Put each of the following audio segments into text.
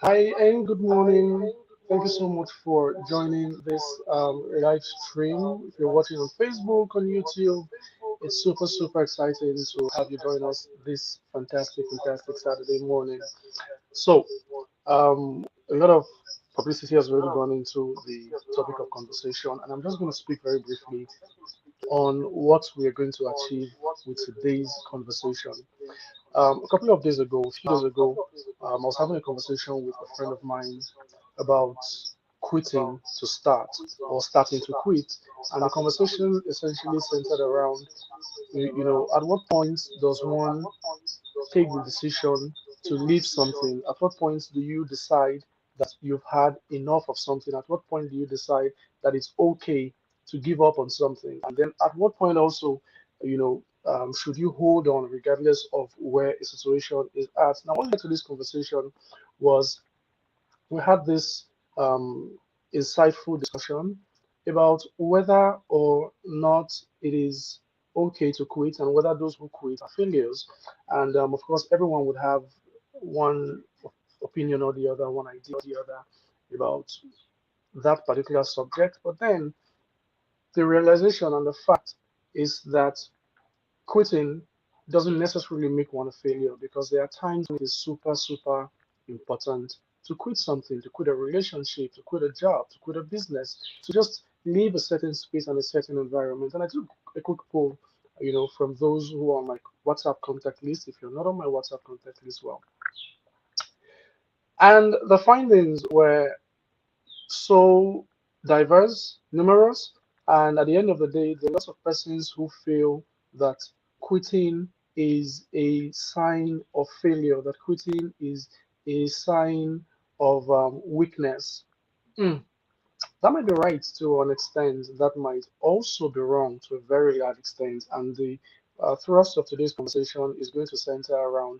Hi, and good morning. Thank you so much for joining this live stream. If you're watching on Facebook, on YouTube, it's super exciting to have you join us this fantastic Saturday morning. So, a lot of publicity has already gone into the topic of conversation, and I'm just going to speak very briefly on what we are going to achieve with today's conversation. A couple of days ago, a few days ago, I was having a conversation with a friend of mine about quitting to start or starting to quit. And the conversation essentially centered around, at what point does one take the decision to leave something? At what point do you decide that you've had enough of something? At what point do you decide that it's okay to give up on something? And then at what point also, should you hold on regardless of where a situation is at? Now, what led to this conversation was we had this insightful discussion about whether or not it is okay to quit and whether those who quit are failures. And of course, everyone would have one opinion or the other, one idea or the other about that particular subject. But then the realization and the fact is that quitting doesn't necessarily make one a failure because there are times when it is super important to quit something, to quit a relationship, to quit a job, to quit a business, to just leave a certain space and a certain environment. And I took a quick poll, from those who are on my WhatsApp contact list. If you're not on my WhatsApp contact list, well, and the findings were so diverse, numerous, and at the end of the day, there are lots of persons who feel that quitting is a sign of failure, that quitting is a sign of weakness. Hmm, that might be right to an extent, that might also be wrong to a very large extent. And the thrust of today's conversation is going to center around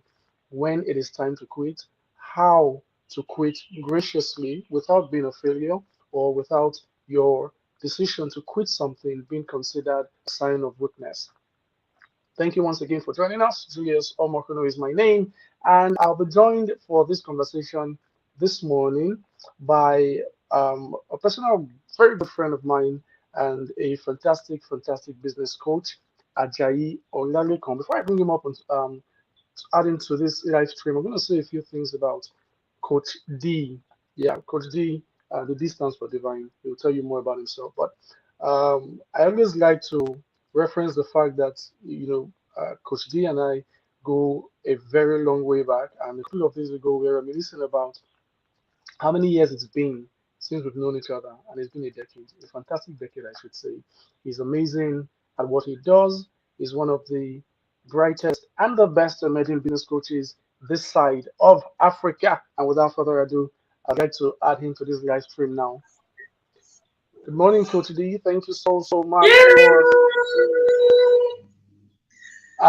when it is time to quit, how to quit graciously without being a failure or without your decision to quit something being considered a sign of weakness. Thank you once again for joining us. Julius Omokhunu is my name, and I'll be joined for this conversation this morning by a personal, very good friend of mine and a fantastic business coach, Ajayi Olalekan. Before I bring him up and add into this live stream, I'm going to say a few things about Coach D. Yeah, Coach D, the D stands for divine. He'll tell you more about himself. But I always like to reference the fact that, Coach D and I go a very long way back. And a couple of days ago, we were reminiscing about how many years it's been since we've known each other. And it's been a decade, a fantastic decade, I should say. He's amazing at what he does. He's one of the brightest and the best emerging business coaches this side of Africa. And without further ado, I'd like to add him to this live stream now. Good morning, Coach D. Thank you so much for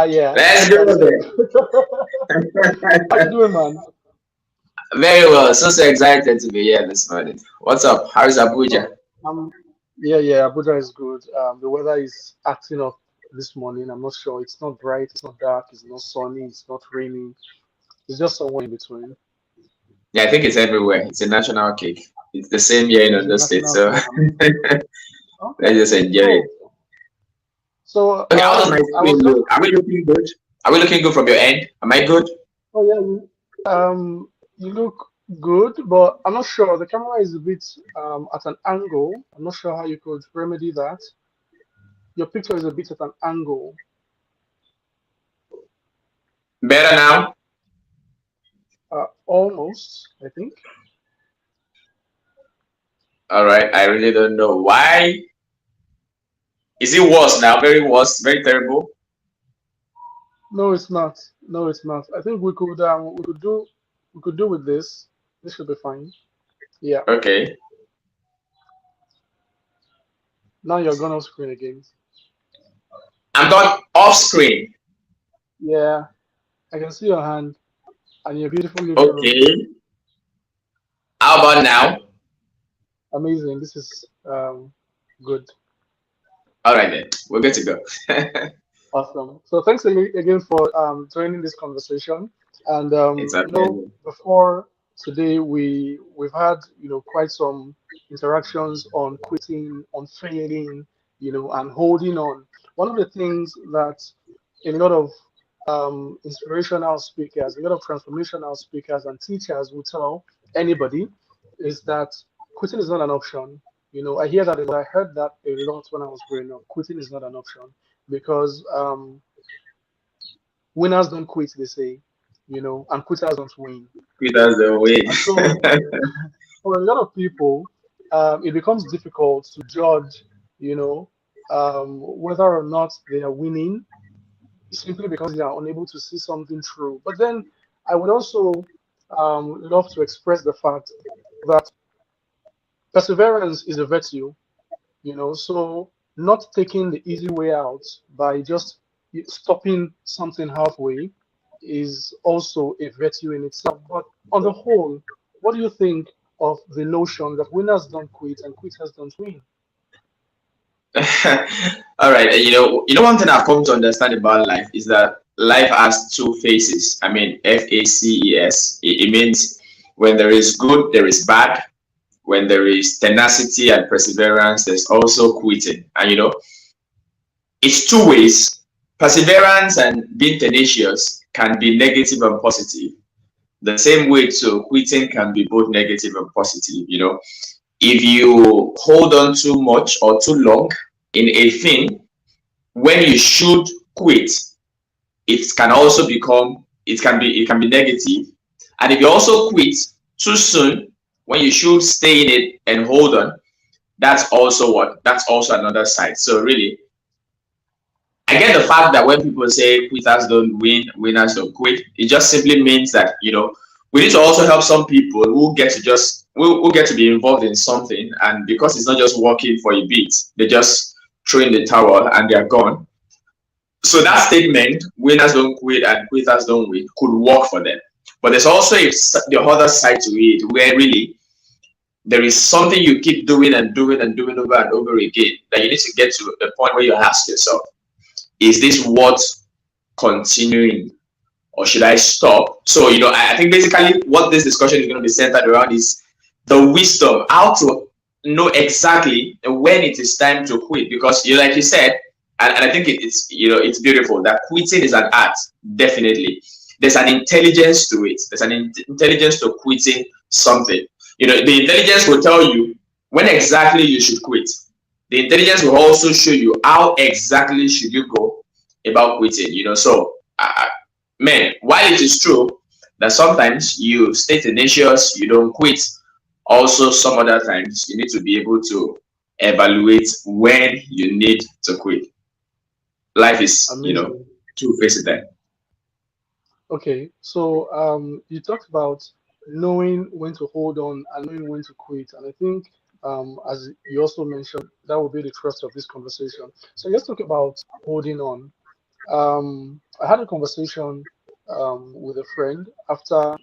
yeah, Let's go that's it. then. How you doing, man? Very well. So excited to be here this morning. What's up? How's Oh, Abuja? yeah, Abuja is good. The weather is acting up this morning. I'm not sure. It's not bright, it's not dark, it's not sunny, it's not raining. It's just somewhere in between. Yeah, I think it's everywhere. It's a national cake. It's the same here in It's a Ondo State. national So cake. let's Okay, just enjoy it. cool. So, Okay, how does my I was screen just, look? Are we looking good? Are we looking good from your end? Am I good? oh yeah, you look good, but I'm not sure. The camera is a bit at an angle. I'm not sure how you could remedy that. Your picture is a bit at an angle. Better now? Almost, I think. All right. I really don't know why. Is it worse now? Very worse. Very terrible. No, it's not. No, it's not. I think we could do with this. This should be fine. Yeah. Okay. Now you're gone off screen again. I'm gone off screen. Yeah, I can see your hand and your beautiful living room. Okay. How about now? Amazing. This is good. All right then. We're good to go. Awesome. So thanks again for joining this conversation. And It's okay. before Today we've had quite some interactions on quitting, on failing, and holding on. One of the things that a lot of inspirational speakers, a lot of transformational speakers and teachers will tell anybody is that quitting is not an option. I hear that a lot. I heard that a lot when I was growing up. Quitting is not an option because winners don't quit, they say, and quitters don't win. That's the way. And so for a lot of people, it becomes difficult to judge, you know, whether or not they are winning simply because they are unable to see something through. But then I would also love to express the fact that perseverance is a virtue, so not taking the easy way out by just stopping something halfway is also a virtue in itself. But on the whole, what do you think of the notion that winners don't quit and quitters don't win? All right, and one thing I've come to understand about life is that life has two phases. I mean, FACES. It means when there is good, there is bad. When there is tenacity and perseverance, there's also quitting. And it's two ways. Perseverance and being tenacious can be negative and positive. The same way to quitting can be both negative and positive. If you hold on too much or too long in a thing, when you should quit, it can be negative. And if you also quit too soon, when you should stay in it and hold on, that's also another side. So really, I get the fact that when people say quitters don't win, winners don't quit, it just simply means that we need to also help some people who get to be involved in something, and because it's not just working for a bit, they just throw in the towel and they're gone. So that statement, winners don't quit and quitters don't win, could work for them. But there's also the other side to it, where really there is something you keep doing and doing and doing over and over again, that you need to get to a point where you ask yourself, is this worth continuing, or should I stop? So, I think basically what this discussion is going to be centered around is the wisdom, how to know exactly when it is time to quit. Because, like you said, and I think it's beautiful that quitting is an art, definitely. There's an intelligence to it. There's an intelligence to quitting something. The intelligence will tell you when exactly you should quit. The intelligence will also show you how exactly should you go about quitting. So man, while it is true that sometimes you stay tenacious, you don't quit, also some other times you need to be able to evaluate when you need to quit. Life is Amazing. two faces there. Okay, so you talked about knowing when to hold on and knowing when to quit, and I think as you also mentioned, that will be the thrust of this conversation. So let's talk about holding on. I had a conversation with a friend after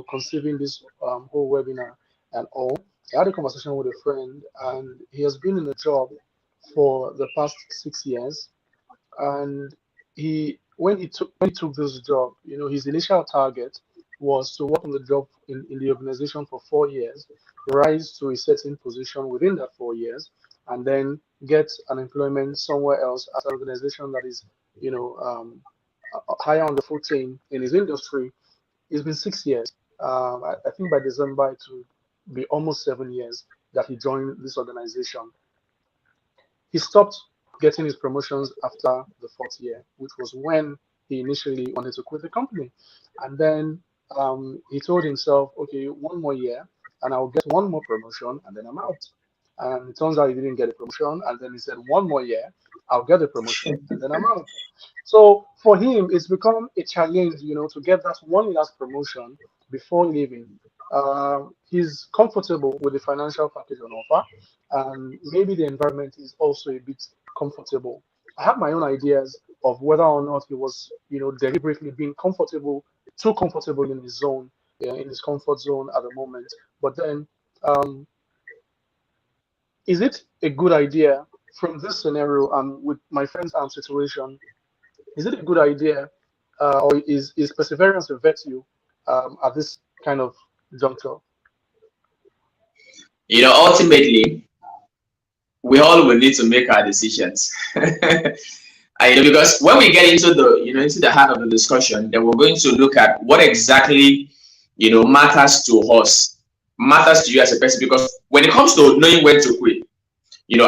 conceiving this whole webinar and all. I had a conversation with a friend, and he has been in a job for the past 6 years, and when he took this job, his initial target was to work on the job in the organization for 4 years, rise to a certain position within that 4 years, and then get an employment somewhere else at an organization that is, you know, higher on the food chain in his industry. It's been 6 years. I think by December it will be almost 7 years that he joined this organization. He stopped getting his promotions after the fourth year, which was when he initially wanted to quit the company. And then he told himself, okay, one more year and I'll get one more promotion and then I'm out. And it turns out he didn't get a promotion. And then he said, one more year, I'll get a promotion and then I'm out. So for him, it's become a challenge, to get that one last promotion before leaving. He's comfortable with the financial package on offer, and maybe the environment is also a bit comfortable. I have my own ideas of whether or not he was, deliberately being comfortable, too comfortable in his zone, in his comfort zone at the moment. But then, um, is it a good idea from this scenario and with my friend's situation? Is it a good idea, or is perseverance a virtue at this kind of juncture? Ultimately, we all will need to make our decisions. Because when we get into the heart of the discussion, then we're going to look at what exactly matters to us, matters to you as a person. Because when it comes to knowing when to quit,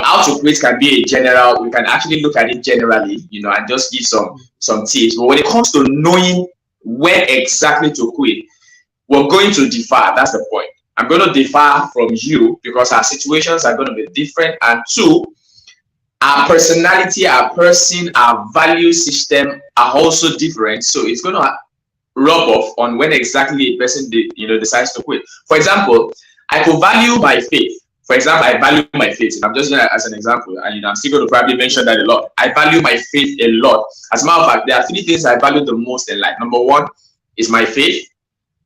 how to quit can be a general. We can actually look at it generally, and just give some tips. But when it comes to knowing when exactly to quit, we're going to differ. That's the point. I'm going to differ from you because our situations are going to be different, and two, our personality, our person, our value system are also different. So it's going to rub off on when exactly a person decides to quit. For example, I could value my faith. For example, I value my faith. I'm just going to, as an example, and I'm still going to probably mention that a lot. I value my faith a lot. As a matter of fact, there are three things I value the most in life. Number one is my faith.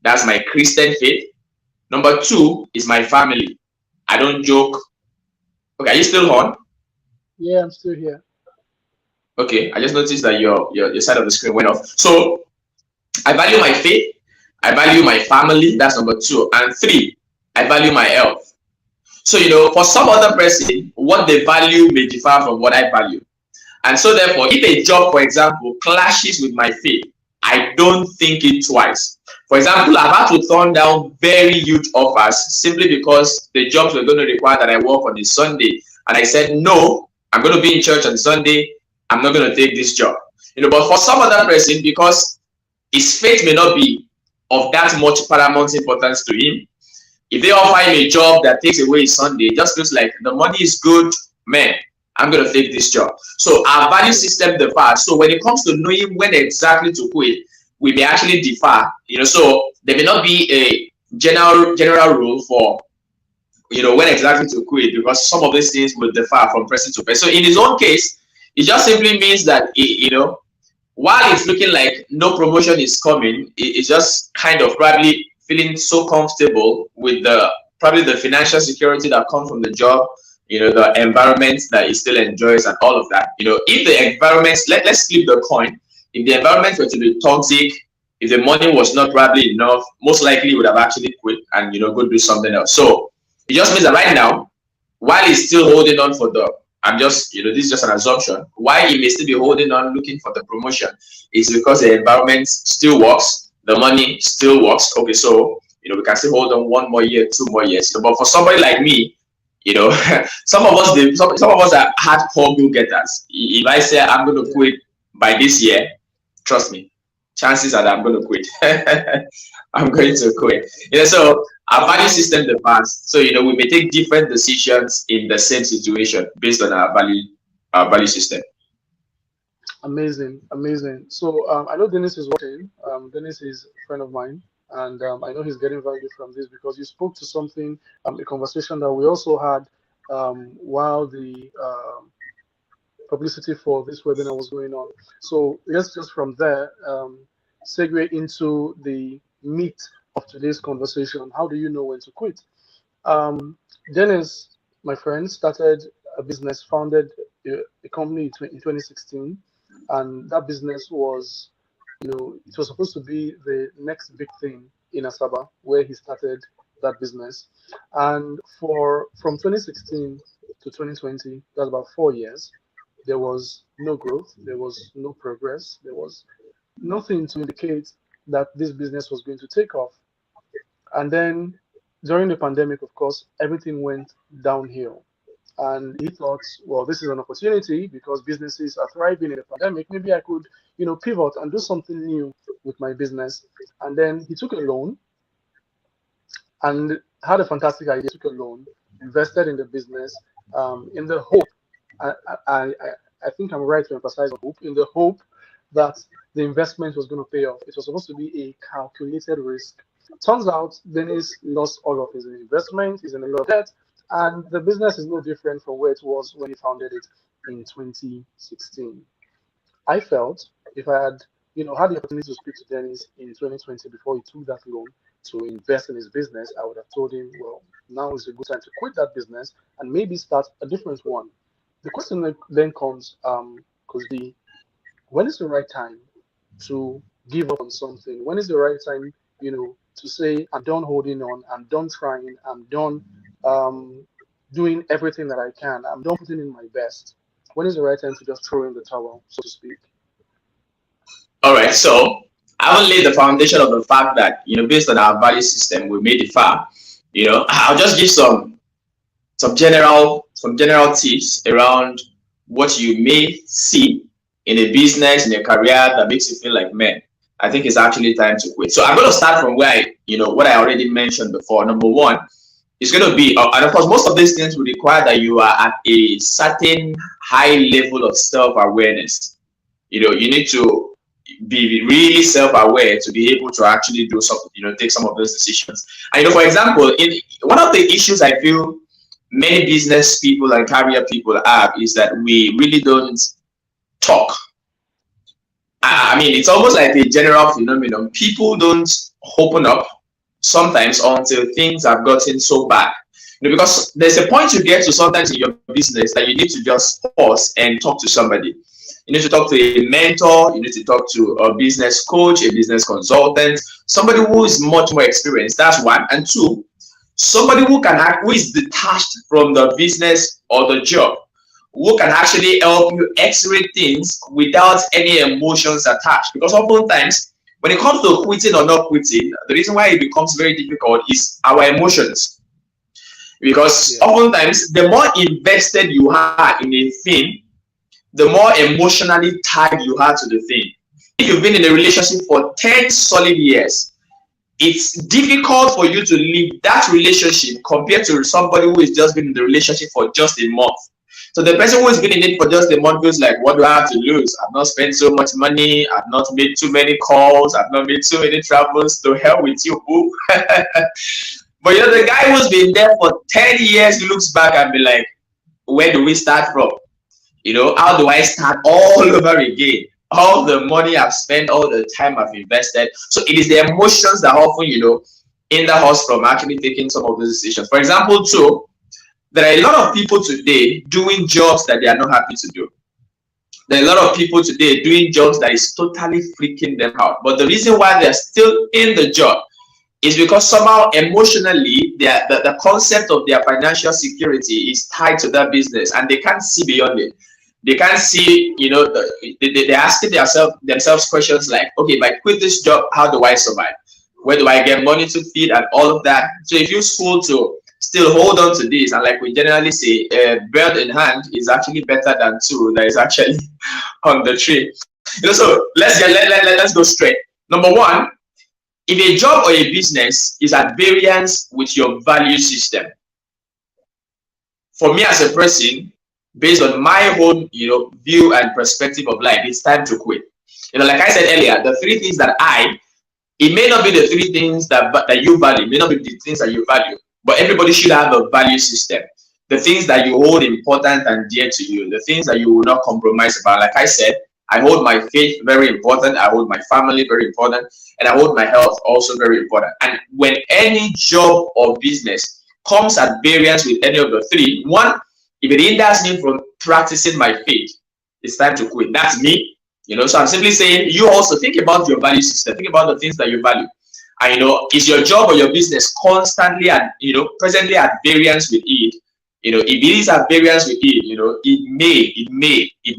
That's my Christian faith. Number two is my family. I don't joke. Okay, are you still on? Yeah, I'm still here. Okay, I just noticed that your side of the screen went off. So I value my faith. I value my family. That's number two. And three, I value my health. So, for some other person, what they value may differ from what I value. And so, therefore, if a job, for example, clashes with my faith, I don't think it twice. For example, I've had to turn down very huge offers simply because the jobs were going to require that I work on a Sunday. And I said, no, I'm going to be in church on Sunday. I'm not going to take this job. But for some other person, because his faith may not be of that much paramount importance to him, if they offer him a job that takes away his Sunday, it just feels like the money is good, man, I'm going to take this job. So our value system differs. So when it comes to knowing when exactly to quit, we may actually differ. So there may not be a general rule for when exactly to quit, because some of these things will differ from person to person. So in his own case, it just simply means that while it's looking like no promotion is coming, it's just kind of probably feeling so comfortable with probably the financial security that comes from the job, the environment that he still enjoys and all of that. If the environment, let's flip the coin. If the environment were to be toxic, if the money was not probably enough, most likely he would have actually quit and go do something else. So it just means that right now, while he's still holding on for I'm just, this is just an assumption. Why he may still be holding on, looking for the promotion, is because the environment still works, the money still works. Okay, so we can still hold on 1 more year, 2 more years. But for somebody like me, some of us, some of us are hardcore go getters. If I say I'm going to quit by this year, trust me, chances are that I'm going to quit. I'm going to quit. So our value system differs. So we may take different decisions in the same situation based on our value system. Amazing, amazing. So I know Dennis is watching. Dennis is a friend of mine, and I know he's getting value from this because you spoke to something, a conversation that we also had while the publicity for this webinar was going on. So let's just from there segue into the meat of today's conversation. How do you know when to quit? Um, Dennis, my friend, started a business, founded a company in 2016, and that business was, it was supposed to be the next big thing in Asaba, where he started that business. And from 2016 to 2020, that's about 4 years, there was no growth, there was no progress, there was nothing to indicate that this business was going to take off. And then during the pandemic, of course, everything went downhill. And he thought, well, this is an opportunity because businesses are thriving in the pandemic. Maybe I could, pivot and do something new with my business. And then he took a loan and had a fantastic idea. Took a loan, invested in the business, in the hope. I, I, I I think I'm right to emphasize on hope. In the hope that the investment was going to pay off. It was supposed to be a calculated risk. Turns out Dennis lost all of his investment. He's in a lot of debt, and the business is no different from where it was when he founded it in 2016. I felt if I had, had the opportunity to speak to Dennis in 2020 before he took that loan to invest in his business, I would have told him, well, now is a good time to quit that business and maybe start a different one. The question then comes, could be, when is the right time to give up on something? When is the right time, to say, I'm done holding on, I'm done trying, I'm done um, doing everything that I can, I'm done putting in my best? When is the right time to just throw in the towel, so to speak? All right, so I will lay the foundation of the fact that, based on our value system, we made it far. I'll just give some general tips around what you may see in a business, in a career that makes you feel like, man, I think it's actually time to quit. So I'm going to start from what I already mentioned before. Number one is going to be, and of course, most of these things will require that you are at a certain high level of self-awareness. You need to be really self-aware to be able to actually do something, take some of those decisions. And for example, in one of the issues I feel many business people and career people have is that we really don't talk. I mean, it's almost like a general phenomenon. People don't open up sometimes until things have gotten so bad. Because there's a point you get to sometimes in your business that you need to just pause and talk to somebody. You need to talk to a mentor, you need to talk to a business coach, a business consultant, somebody who is much more experienced. That's one. And two, somebody who is detached from the business or the job, who can actually help you x-ray things without any emotions attached. Because oftentimes, when it comes to quitting or not quitting, the reason why it becomes very difficult is our emotions. Because Yeah. oftentimes, the more invested you are in a thing, the more emotionally tied you are to the thing. If you've been in a relationship for 10 solid years, it's difficult for you to leave that relationship compared to somebody who has just been in the relationship for just a month. So the person who has been in it for just a month feels like, what do I have to lose? I've not spent so much money. I've not made too many calls. I've not made too many travels. To hell with you, boo. But the guy who's been there for 10 years looks back and be like, where do we start from? How do I start all over again? All the money I've spent, all the time I've invested. So it is the emotions that often, hinder us from actually taking some of those decisions. For example, too, there are a lot of people today doing jobs that they are not happy to do. There are a lot of people today doing jobs that is totally freaking them out. But the reason why they're still in the job is because somehow emotionally the concept of their financial security is tied to that business and they can't see beyond it. They can't see, they're asking themselves questions like, okay, if I quit this job, how do I survive? Where do I get money to feed and all of that? So if you school to still hold on to this, and like we generally say, bird in hand is actually better than two that is actually on the tree. So let's go straight. Number one, if a job or a business is at variance with your value system, for me as a person, based on my own view and perspective of life, it's time to quit. Like I said earlier, the three things that it may not be the three things that you value, it may not be the things that you value, but everybody should have a value system. The things that you hold important and dear to you, the things that you will not compromise about. Like I said, I hold my faith very important, I hold my family very important, and I hold my health also very important. And when any job or business comes at variance with any of the three, one, if it hinders me from practicing my faith, it's time to quit. That's me. So I'm simply saying, you also think about your value system, think about the things that you value. And is your job or your business constantly at presently at variance with it? If it is at variance with it, it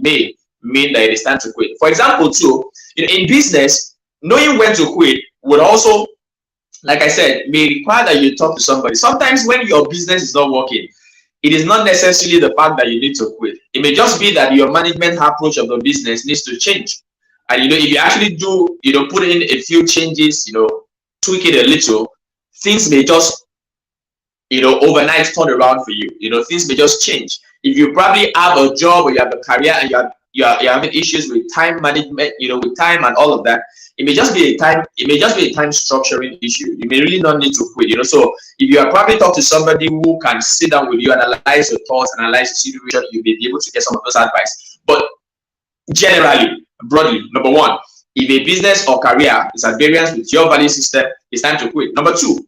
may mean that it is time to quit. For example, too, in business, knowing when to quit would also, like I said, may require that you talk to somebody. Sometimes when your business is not working, it is not necessarily the fact that you need to quit. It may just be that your management approach of the business needs to change. And if you actually do, put in a few changes, tweak it a little, things may just, overnight turn around for you. Things may just change. If you probably have a job or you have a career and you're having issues with time management, with time and all of that, it may just be a time structuring issue. You may really not need to quit. So if you are probably talk to somebody who can sit down with you, analyze your thoughts, analyze the situation, you'll be able to get some of those advice. But generally, broadly, number one, if a business or career is at variance with your value system, it's time to quit. Number two,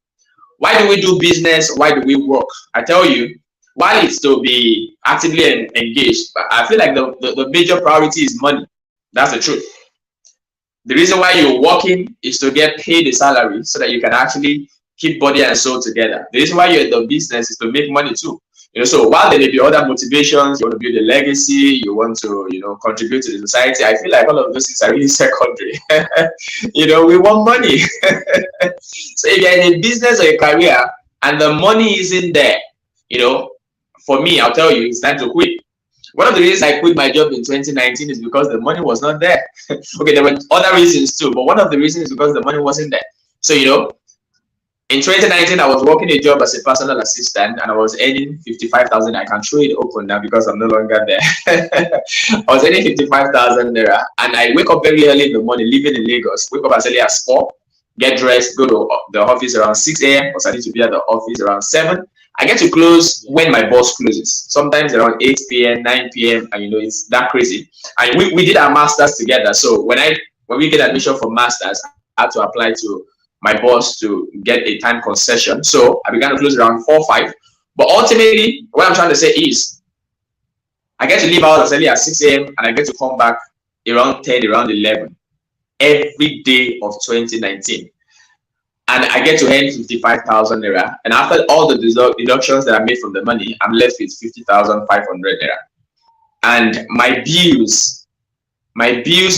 why do we do business? Why do we work? I tell you, while it's to be actively engaged, but I feel like the major priority is money. That's the truth. The reason why you're working is to get paid a salary so that you can actually keep body and soul together. The reason why you're in the business is to make money too. So while there may be other motivations, you want to build a legacy, you want to, contribute to the society. I feel like all of those things are really secondary. We want money. So if you're in a business or a career and the money isn't there, for me, I'll tell you, it's time to quit. One of the reasons I quit my job in 2019 is because the money was not there. Okay, there were other reasons too, but one of the reasons is because the money wasn't there. So, in 2019, I was working a job as a personal assistant and I was earning 55,000. I can show it open now because I'm no longer there. I was earning 55,000 naira and I wake up very early in the morning, living in Lagos. Wake up as early as 4, get dressed, go to the office around 6 a.m. because I need to be at the office around 7. I get to close when my boss closes, sometimes around 8 p.m., 9 p.m. And it's that crazy. And we did our masters together. So when we get admission for masters, I had to apply to my boss to get a time concession. So I began to close around 4, 5. But ultimately, what I'm trying to say is I get to leave out as early as 6 a.m. and I get to come back around 10, around 11 every day of 2019. And I get to earn 55,000 naira. And after all the deductions that I made from the money, I'm left with 50,500 naira. And my bills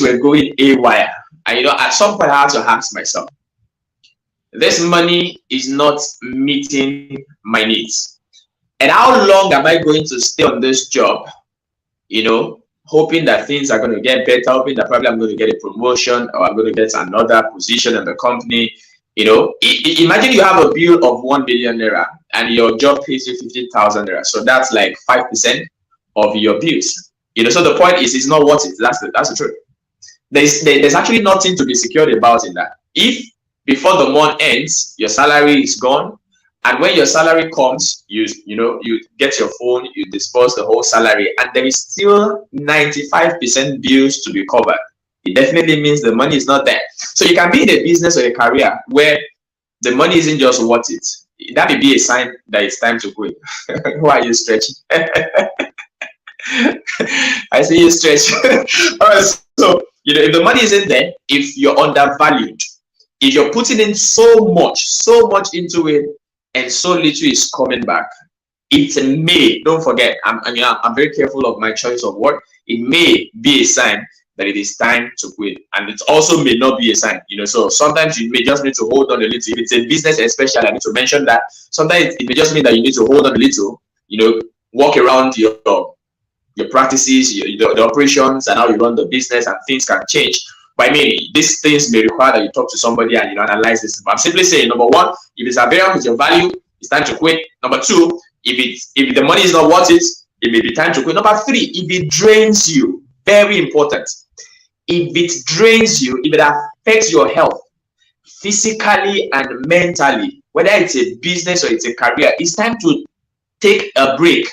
were going haywire. And at some point I had to ask myself, this money is not meeting my needs. And how long am I going to stay on this job, hoping that things are going to get better, hoping that probably I'm going to get a promotion or I'm going to get another position in the company. Imagine you have a bill of 1 million naira and your job pays you 50,000 naira. So that's like 5% of your bills. So the point is, it's not worth it. That's the truth. There's actually nothing to be secured about in that. If before the month ends, your salary is gone, and when your salary comes, you get your phone, you disperse the whole salary, and there is still 95% bills to be covered. It definitely means the money is not there. So you can be in a business or a career where the money isn't just worth it. That may be a sign that it's time to quit. Why are you stretching? I see you stretch. All right. So, if the money isn't there, if you're undervalued, if you're putting in so much into it, and so little is coming back, it may, don't forget, I'm very careful of my choice of word. It may be a sign that it is time to quit, and it also may not be a sign. So sometimes you may just need to hold on a little. If it's a business, especially, I need to mention that sometimes it may just mean that you need to hold on a little. Walk around your practices, the operations, and how you run the business, and things can change. But these things may require that you talk to somebody and analyze this. But I'm simply saying, number one, if it's aberrant with your value, it's time to quit. Number two, if the money is not worth it, it may be time to quit. Number three, if it drains you, very important. If it drains you, if it affects your health physically and mentally, whether it's a business or it's a career, it's time to take a break.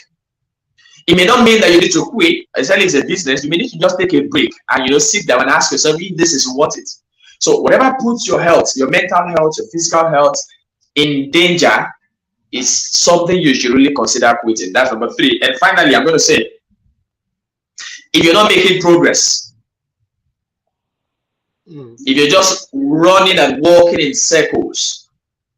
It may not mean that you need to quit, especially if it's a business. You may need to just take a break and sit down and ask yourself if this is worth it. So whatever puts your health, your mental health, your physical health in danger is something you should really consider quitting. That's number three. And finally, I'm going to say, if you're not making progress, if you're just running and walking in circles,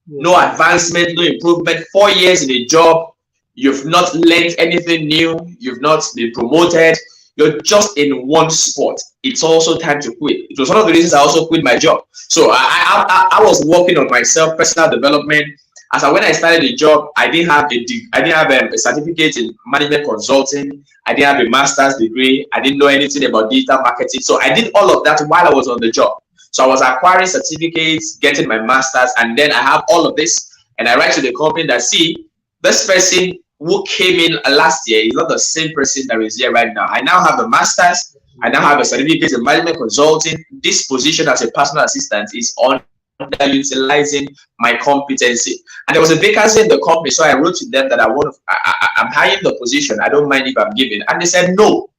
no advancement, no improvement, 4 years in a job, you've not learned anything new, you've not been promoted, you're just in one spot, it's also time to quit. It was one of the reasons I also quit my job. So I was working on myself, personal development. When I started the job, I didn't have a certificate in management consulting. I didn't have a master's degree. I didn't know anything about digital marketing. So I did all of that while I was on the job. So I was acquiring certificates, getting my master's, and then I have all of this. And I write to the company that, see, this person who came in last year is not the same person that is here right now. I now have a master's. I now have a certificate in management consulting. This position as a personal assistant is underutilizing my competency. And there was a vacancy in the company, so I wrote to them that I'm hiring the position. I don't mind if I'm given. And they said no.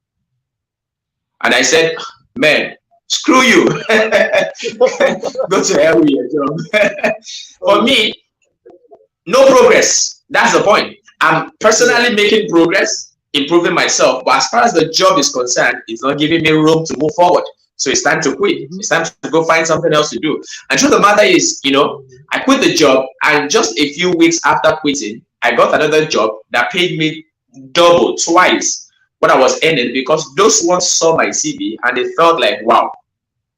And I said, man, screw you. Go to hell with your job. For me, no progress. That's the point. I'm personally making progress, improving myself, but as far as the job is concerned, it's not giving me room to move forward. So it's time to quit. Mm-hmm. It's time to go find something else to do. And truth of the matter is, I quit the job, and just a few weeks after quitting, I got another job that paid me double, twice what I was earning, because those ones saw my CV and they felt like, wow,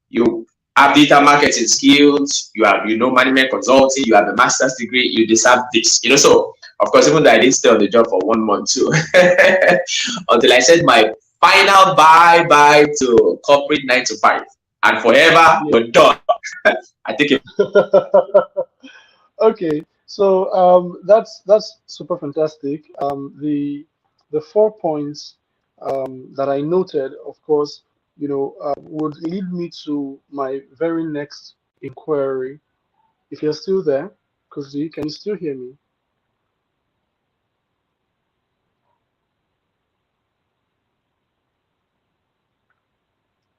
you have data marketing skills, you know management consulting, you have a master's degree, you deserve this. So of course, even though I didn't stay on the job for 1 month too, until I said my final bye to corporate 9 to 5, and forever Yeah. we're done. I think it. Okay, so that's super fantastic. The 4 points that I noted, of course, would lead me to my very next inquiry. If you're still there, Kuzi, can you still hear me?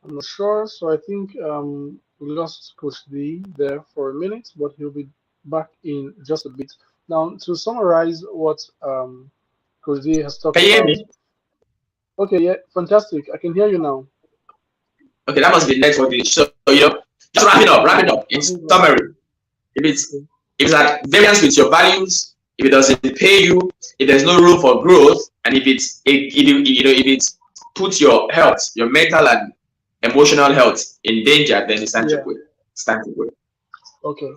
I'm not sure, so I think we lost Coach D there for a minute, but he'll be back in just a bit. Now, to summarize what Coach D has talked Can you hear about. me? Okay, yeah, fantastic. I can hear you now. Okay, that must be network glitch. So just wrapping up. In I think that's summary, if it's okay. if it's at variance with your values, if it doesn't pay you, if there's no room for growth, and if it puts your health, your mental and emotional health in danger, then it's time to Yeah, quit. It's time to quit. okay.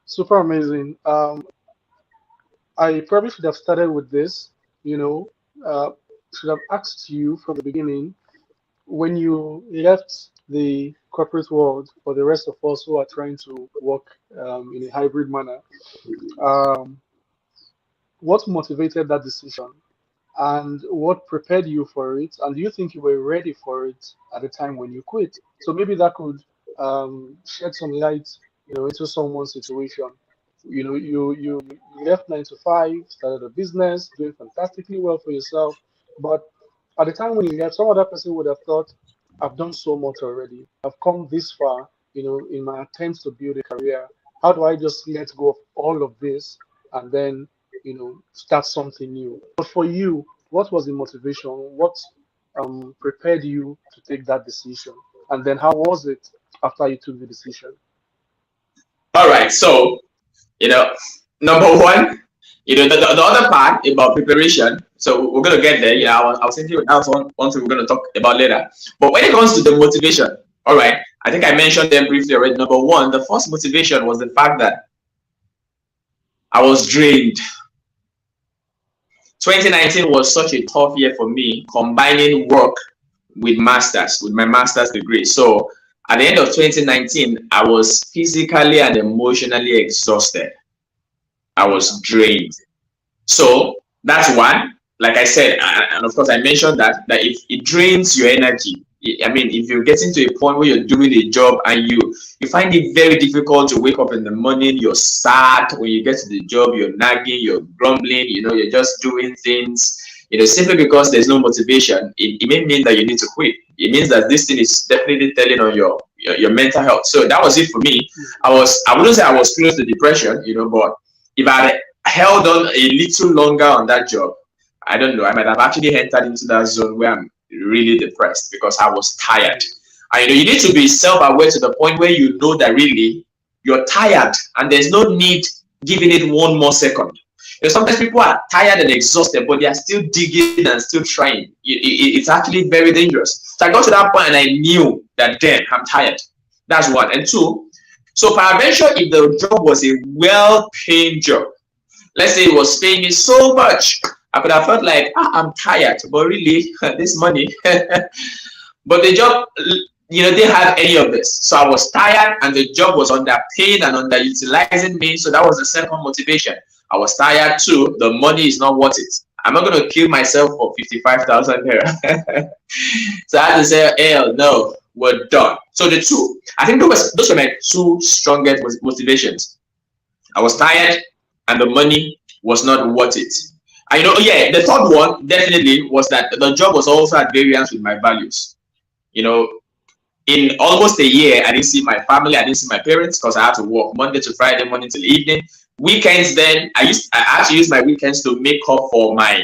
Super amazing. I probably should have started with this, you know, should have asked you from the beginning when you left the corporate world for the rest of us who are trying to work in a hybrid manner. Um, what motivated that decision and what prepared you for it? And do you think you were ready for it at the time when you quit? So maybe that could shed some light, into someone's situation. You left 9 to 5, started a business, doing fantastically well for yourself, but at the time when you left, some other person would have thought, I've done so much already. I've come this far, in my attempts to build a career. How do I just let go of all of this and then, start something new? But for you, what was the motivation? What prepared you to take that decision? And then how was it after you took the decision? All right. So you know, number one, the other part about preparation. So we're gonna get there. I was thinking that was one thing we're gonna talk about later. But when it comes to the motivation, all right, I think I mentioned them briefly already. Number one, the first motivation was the fact that I was drained. 2019 was such a tough year for me, combining work with my master's degree. So at the end of 2019, I was physically and emotionally exhausted. I Yeah. was drained. So that's one. Like I said, and of course I mentioned that if it drains your energy, I mean, if you're getting to a point where you're doing a job and you find it very difficult to wake up in the morning, you're sad when you get to the job, you're nagging, you're grumbling, you're just doing things, simply because there's no motivation, it may mean that you need to quit. It means that this thing is definitely telling on your mental health. So that was it for me. I wouldn't say I was close to depression, but if I had held on a little longer on that job, I don't know, I might have actually entered into that zone where I'm really depressed because I was tired. And you need to be self-aware to the point where you know that really you're tired and there's no need giving it one more second. Sometimes people are tired and exhausted, but they are still digging and still trying. It's actually very dangerous. So I got to that point and I knew that then I'm tired. That's one. And two, so peradventure, if the job was a well-paying job, let's say it was paying me so much, I could have felt like, I'm tired, but really, this money. But the job, didn't have any of this. So I was tired and the job was underpaid and underutilizing me. So that was the second motivation. I was tired too. The money is not worth it. I'm not going to kill myself for 55,000 naira. So I had to say, hell no, we're done. So I think those were my two strongest motivations. I was tired and the money was not worth it. And yeah, the third one definitely was that the job was also at variance with my values. You know, in almost a year, I didn't see my family, I didn't see my parents because I had to work Monday to Friday, morning till evening. Weekends, then I had to use my weekends to make up for my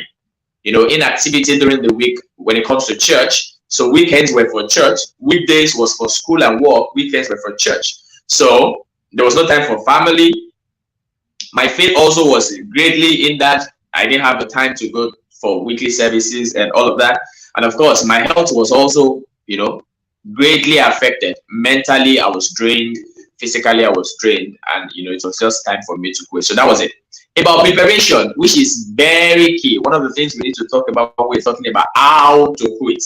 inactivity during the week when it comes to church. So weekends were for church, weekdays was for school and work, weekends were for church. So there was no time for family. My faith also was greatly in that. I didn't have the time to go for weekly services and all of that. And of course, my health was also, greatly affected. Mentally, I was drained. Physically, I was drained. And, it was just time for me to quit. So that was it. About preparation, which is very key. One of the things we need to talk about when we're talking about how to quit,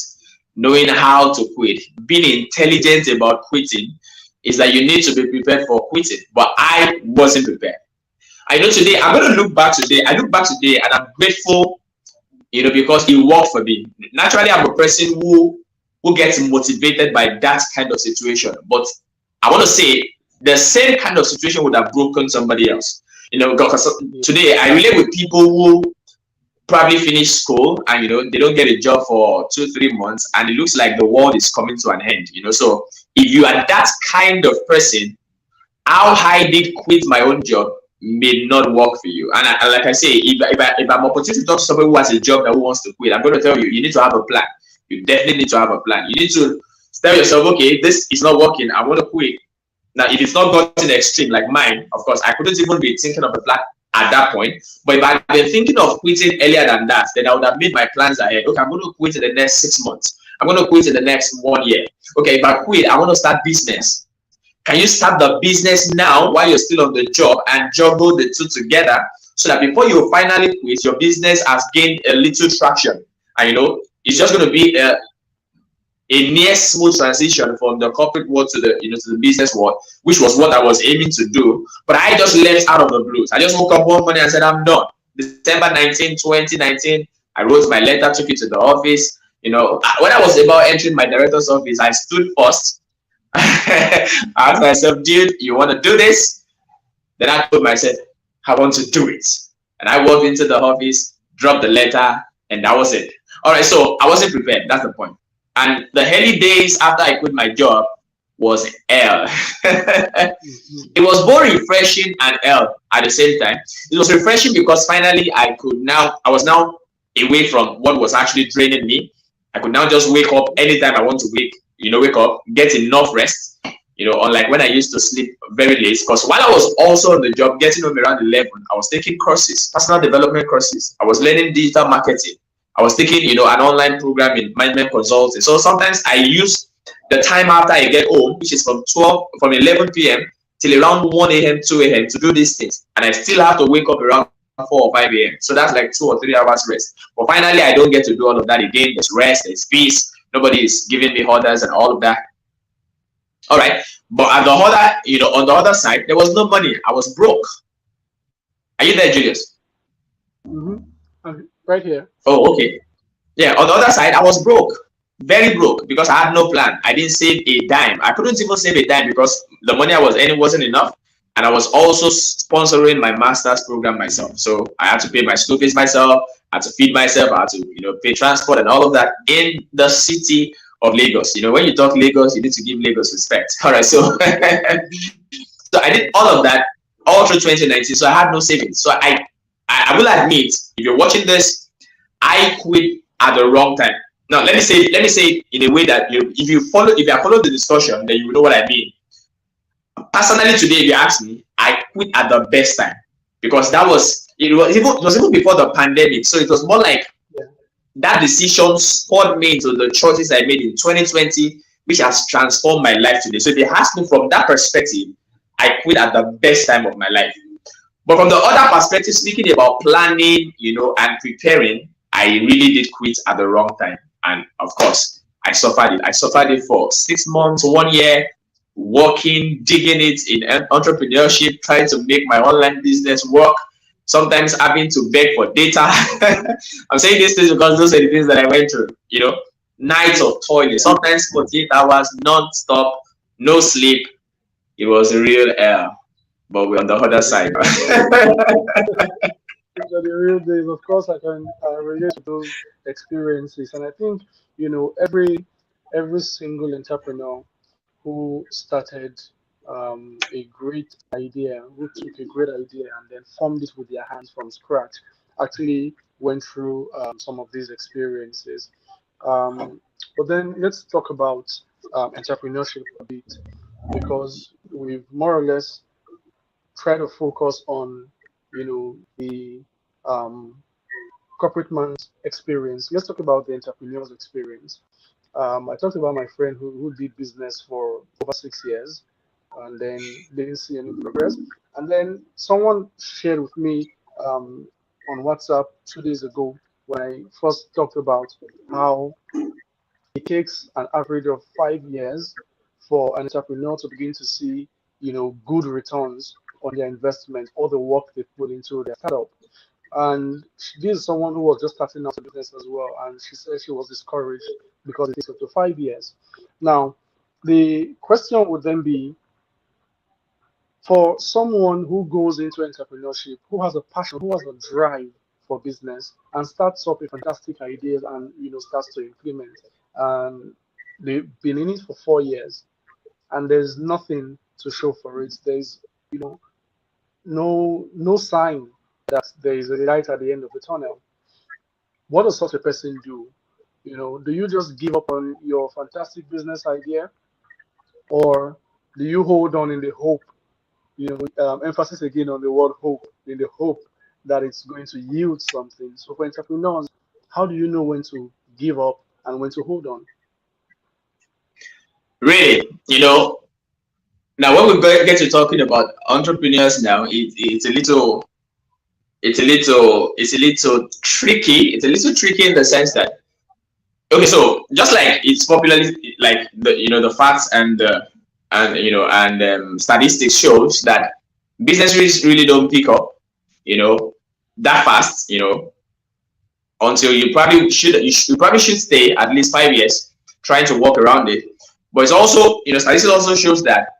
knowing how to quit, being intelligent about quitting, is that you need to be prepared for quitting. But I wasn't prepared. I know today, I'm going to look back today. I look back today and I'm grateful, because it worked for me. Naturally, I'm a person who gets motivated by that kind of situation. But I want to say the same kind of situation would have broken somebody else. Because today I relate with people who probably finish school and they don't get a job for 2-3 months and it looks like the world is coming to an end. So if you are that kind of person, how I did quit my own job may not work for you. And like I say, if I'm opportunity to talk to somebody who has a job that who wants to quit, I'm going to tell you, you need to have a plan. You definitely need to have a plan. You need to tell yourself, okay, this is not working. I want to quit. Now, if it's not gotten extreme like mine, of course, I couldn't even be thinking of a plan at that point. But if I'd been thinking of quitting earlier than that, then I would have made my plans ahead. Okay, I'm going to quit in the next 6 months. I'm going to quit in the next 1 year. Okay, if I quit, I want to start business. Can you start the business now while you're still on the job and juggle the two together so that before you finally quit, your business has gained a little traction? And it's just going to be a near smooth transition from the corporate world to the business world, which was what I was aiming to do. But I just left out of the blues. I just woke up one morning and said, I'm done. December 19, 2019, I wrote my letter, took it to the office. When I was about entering my director's office, I stood first. I asked myself, dude, you want to do this? Then I told myself, I want to do it. And I walked into the office, dropped the letter, and that was it. All right, so I wasn't prepared. That's the point. And the early days after I quit my job was hell. It was both refreshing and hell at the same time. It was refreshing because finally I was now away from what was actually draining me. I could now just wake up anytime I want to wake up, get enough rest, unlike when I used to sleep very late. Because while I was also on the job, getting home around 11, I was taking courses, personal development courses. I was learning digital marketing. I was taking, an online program in management consulting. So sometimes I use the time after I get home, which is from 11 p.m. till around 1 a.m., 2 a.m. to do these things. And I still have to wake up around 4 or 5 a.m. So that's like 2 or 3 hours rest. But finally, I don't get to do all of that again. There's rest, there's peace. Nobody is giving me orders and all of that. All right. But at the other, on the other side, there was no money. I was broke. Are you there, Julius? I'm right here. Oh, okay. Yeah, on the other side, I was broke, very broke, because I had no plan. I didn't save a dime. I couldn't even save a dime because the money I was earning wasn't enough. And I was also sponsoring my master's program myself. So I had to pay my school fees myself, I had to feed myself, I had to, pay transport and all of that in the city of Lagos. When you talk Lagos, you need to give Lagos respect. All right, so so I did all of that all through 2019. So I had no savings. So I will admit, if you're watching this, I quit at the wrong time. Now, let me say in a way that if you have followed the discussion, then you will know what I mean. Personally, today, if you ask me, I quit at the best time because it was even before the pandemic. So it was more like that decision spurred me into the choices I made in 2020, which has transformed my life today. So if you ask me from that perspective, I quit at the best time of my life. But from the other perspective, speaking about planning, and preparing, I really did quit at the wrong time. And of course, I suffered it. I suffered it for 6 months, 1 year, working, digging it in entrepreneurship, trying to make my online business work, sometimes having to beg for data. I'm saying these things because those are the things that I went through, nights of toilet, sometimes 48 hours, non-stop, no sleep. It was a real hell. But we're on the other side. These are the real days. Of course, I can relate to those experiences, and I think every single entrepreneur who started a great idea, who took a great idea and then formed it with their hands from scratch, actually went through some of these experiences. Um, But then let's talk about entrepreneurship a bit, because we've more or less tried to focus on, the um, corporate man's experience. Let's talk about the entrepreneur's experience. I talked about my friend who did business for over 6 years and then didn't see any progress. And then someone shared with me on WhatsApp 2 days ago when I first talked about how it takes an average of 5 years for an entrepreneur to begin to see, good returns on their investment or the work they put into their startup. And this is someone who was just starting out a business as well, and she said she was discouraged because it takes up to 5 years. Now, the question would then be, for someone who goes into entrepreneurship, who has a passion, who has a drive for business, and starts up with fantastic ideas and starts to implement, and they've been in it for 4 years, and there's nothing to show for it. There's you know no sign that there is a light at the end of the tunnel. What does such a person do? Do you just give up on your fantastic business idea, or do you hold on in the hope, emphasis again on the word hope, in the hope that it's going to yield something? So for entrepreneurs, how do you know when to give up and when to hold on? Really, now when we get to talking about entrepreneurs now, it's a little tricky. It's a little tricky in the sense that, okay, so just like it's popularly like the facts and statistics shows that businesses really don't pick up, you know, that fast, until you probably should stay at least 5 years trying to work around it. But it's also, statistics also shows that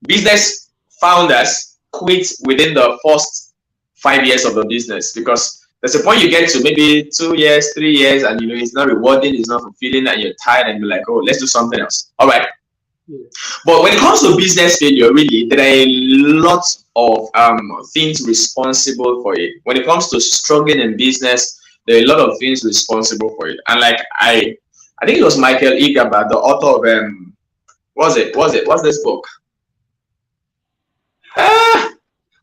business founders quit within the first 5 years of the business, because there's a point you get to maybe 2 years, 3 years, and it's not rewarding, it's not fulfilling, and you're tired, and you're like, oh, let's do something else. All right. Yeah. But when it comes to business failure, really, there are a lot of things responsible for it. When it comes to struggling in business, there are a lot of things responsible for it. And like I think it was Michael Igaba, the author of what's this book? Ah,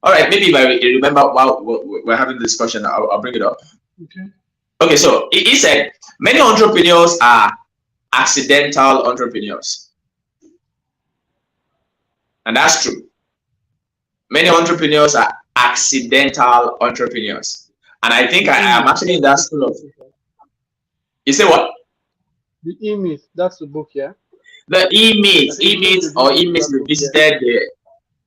all right, maybe if I remember while we're having the discussion, I'll bring it up. Okay. Okay, so he said many entrepreneurs are accidental entrepreneurs, and that's true. Many entrepreneurs are accidental entrepreneurs, and I think I am actually in that school of. You say what? The E-Myth, that's the book, yeah? The I E-Myth, think E-Myth yeah. revisited.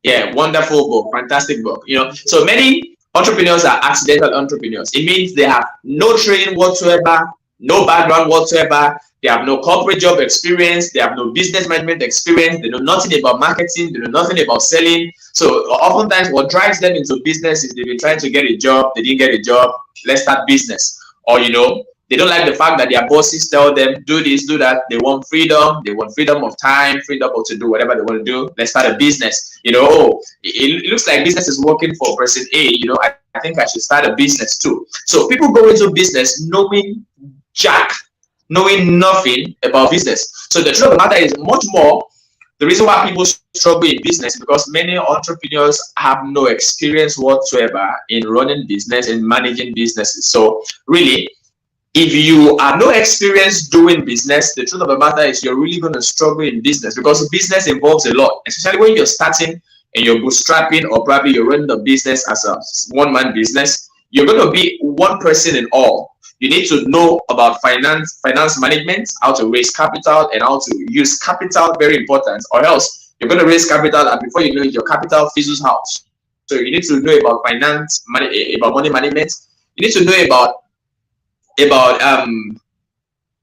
Yeah, wonderful book, fantastic book. So many entrepreneurs are accidental entrepreneurs. It means they have no training whatsoever, no background whatsoever. They have no corporate job experience. They have no business management experience. They know nothing about marketing. They know nothing about selling. So oftentimes what drives them into business is they've been trying to get a job. They didn't get a job. Let's start business. Or, they don't like the fact that their bosses tell them, do this, do that. They want freedom. They want freedom of time, freedom to do whatever they want to do. Let's start a business. Oh, it looks like business is working for person A. I think I should start a business too. So people go into business knowing nothing about business. So the truth of the matter is much more. The reason why people struggle in business is because many entrepreneurs have no experience whatsoever in running business and managing businesses. So really, if you are no experience doing business, the truth of the matter is you're really going to struggle in business, because business involves a lot, especially when you're starting and you're bootstrapping, or probably you're running a business as a one-man business. You're going to be one person in all. You need to know about finance management, how to raise capital, and how to use capital, very important, or else you're going to raise capital, and before you know it, your capital fizzles out. So you need to know about about money management. You need to know about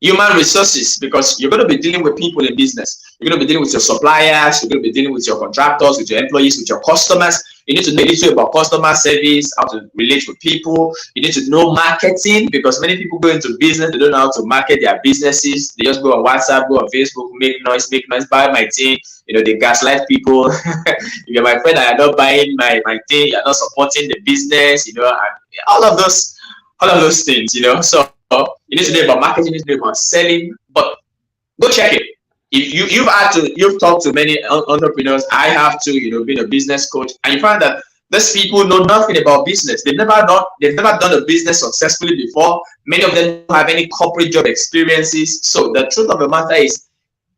human resources, because you're going to be dealing with people in business. You're going to be dealing with your suppliers, you're going to be dealing with your contractors, with your employees, with your customers. You need to know a little about customer service, how to relate with people. You need to know marketing, because many people go into business, they don't know how to market their businesses. They just go on WhatsApp, go on Facebook, make noise, buy my thing. They gaslight people. If you're my friend and you're not buying my thing, you're not supporting the business, and all of those things. So you need to know about marketing, you need to know about selling. But Go check it. If you've talked to many entrepreneurs, I have to, been a business coach, and you find that these people know nothing about business. They've never done a business successfully before. Many of them don't have any corporate job experiences. So the truth of the matter is,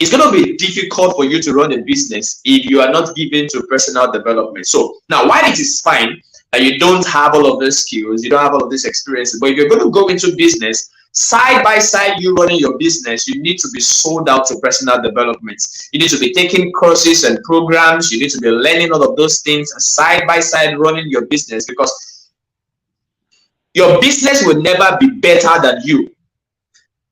it's going to be difficult for you to run a business if you are not given to personal development. So now, while it is fine that you don't have all of those skills, you don't have all of these experiences, but if you're going to go into business, side by side you running your business, you need to be sold out to personal development. You need to be taking courses and programs. You need to be learning all of those things side by side running your business, because your business will never be better than you.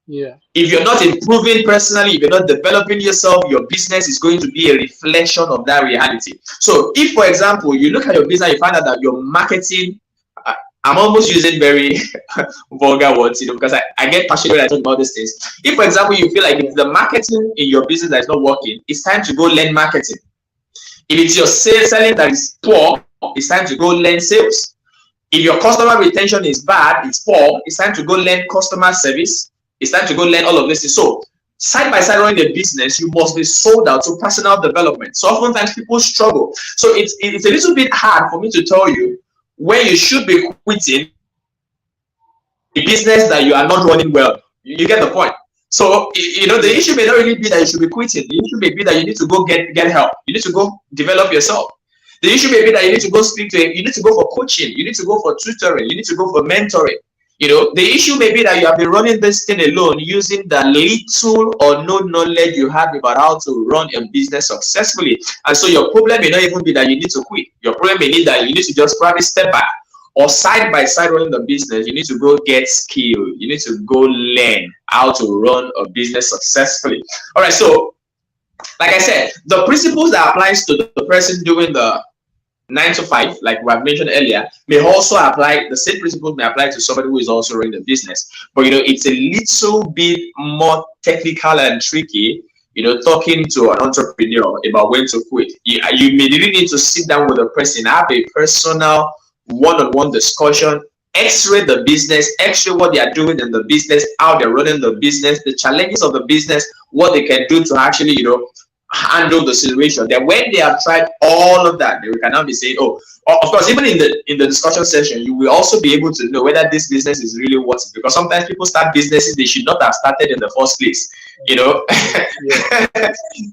Yeah. If you're not improving personally, if you're not developing yourself, your business is going to be a reflection of that reality. So if, for example, you look at your business, you find out that your marketing, I'm almost using very vulgar words, because I get passionate when I talk about these things. If, for example, you feel like if the marketing in your business that is not working, it's time to go learn marketing. If it's your sales selling that is poor, it's time to go learn sales. If your customer retention is bad, it's poor, it's time to go learn customer service. It's time to go learn all of this. So side by side running a business, you must be sold out to personal development. So oftentimes people struggle. So it's a little bit hard for me to tell you when you should be quitting a business that you are not running well. You get the point. So the issue may not really be that you should be quitting. The issue may be that you need to go get help. You need to go develop yourself. The issue may be that you need to go you need to go for coaching, you need to go for tutoring, you need to go for mentoring. The issue may be that you have been running this thing alone using the little or no knowledge you have about how to run a business successfully. And so your problem may not even be that you need to quit. Your problem may be that you need to just probably step back, or side by side running the business, you need to go get skill. You need to go learn how to run a business successfully. All right. So like I said, the principles that applies to the person doing the 9 to 5, like we have mentioned earlier, may also apply. The same principles may apply to somebody who is also running the business. But it's a little bit more technical and tricky, talking to an entrepreneur about when to quit. You may really need to sit down with a person, have a personal one-on-one discussion, x-ray the business, x-ray what they are doing in the business, how they're running the business, the challenges of the business, what they can do to actually, handle the situation. Then when they have tried all of that, they can now be saying, oh, of course, even in the discussion session, you will also be able to know whether this business is really worth it. Because sometimes people start businesses they should not have started in the first place.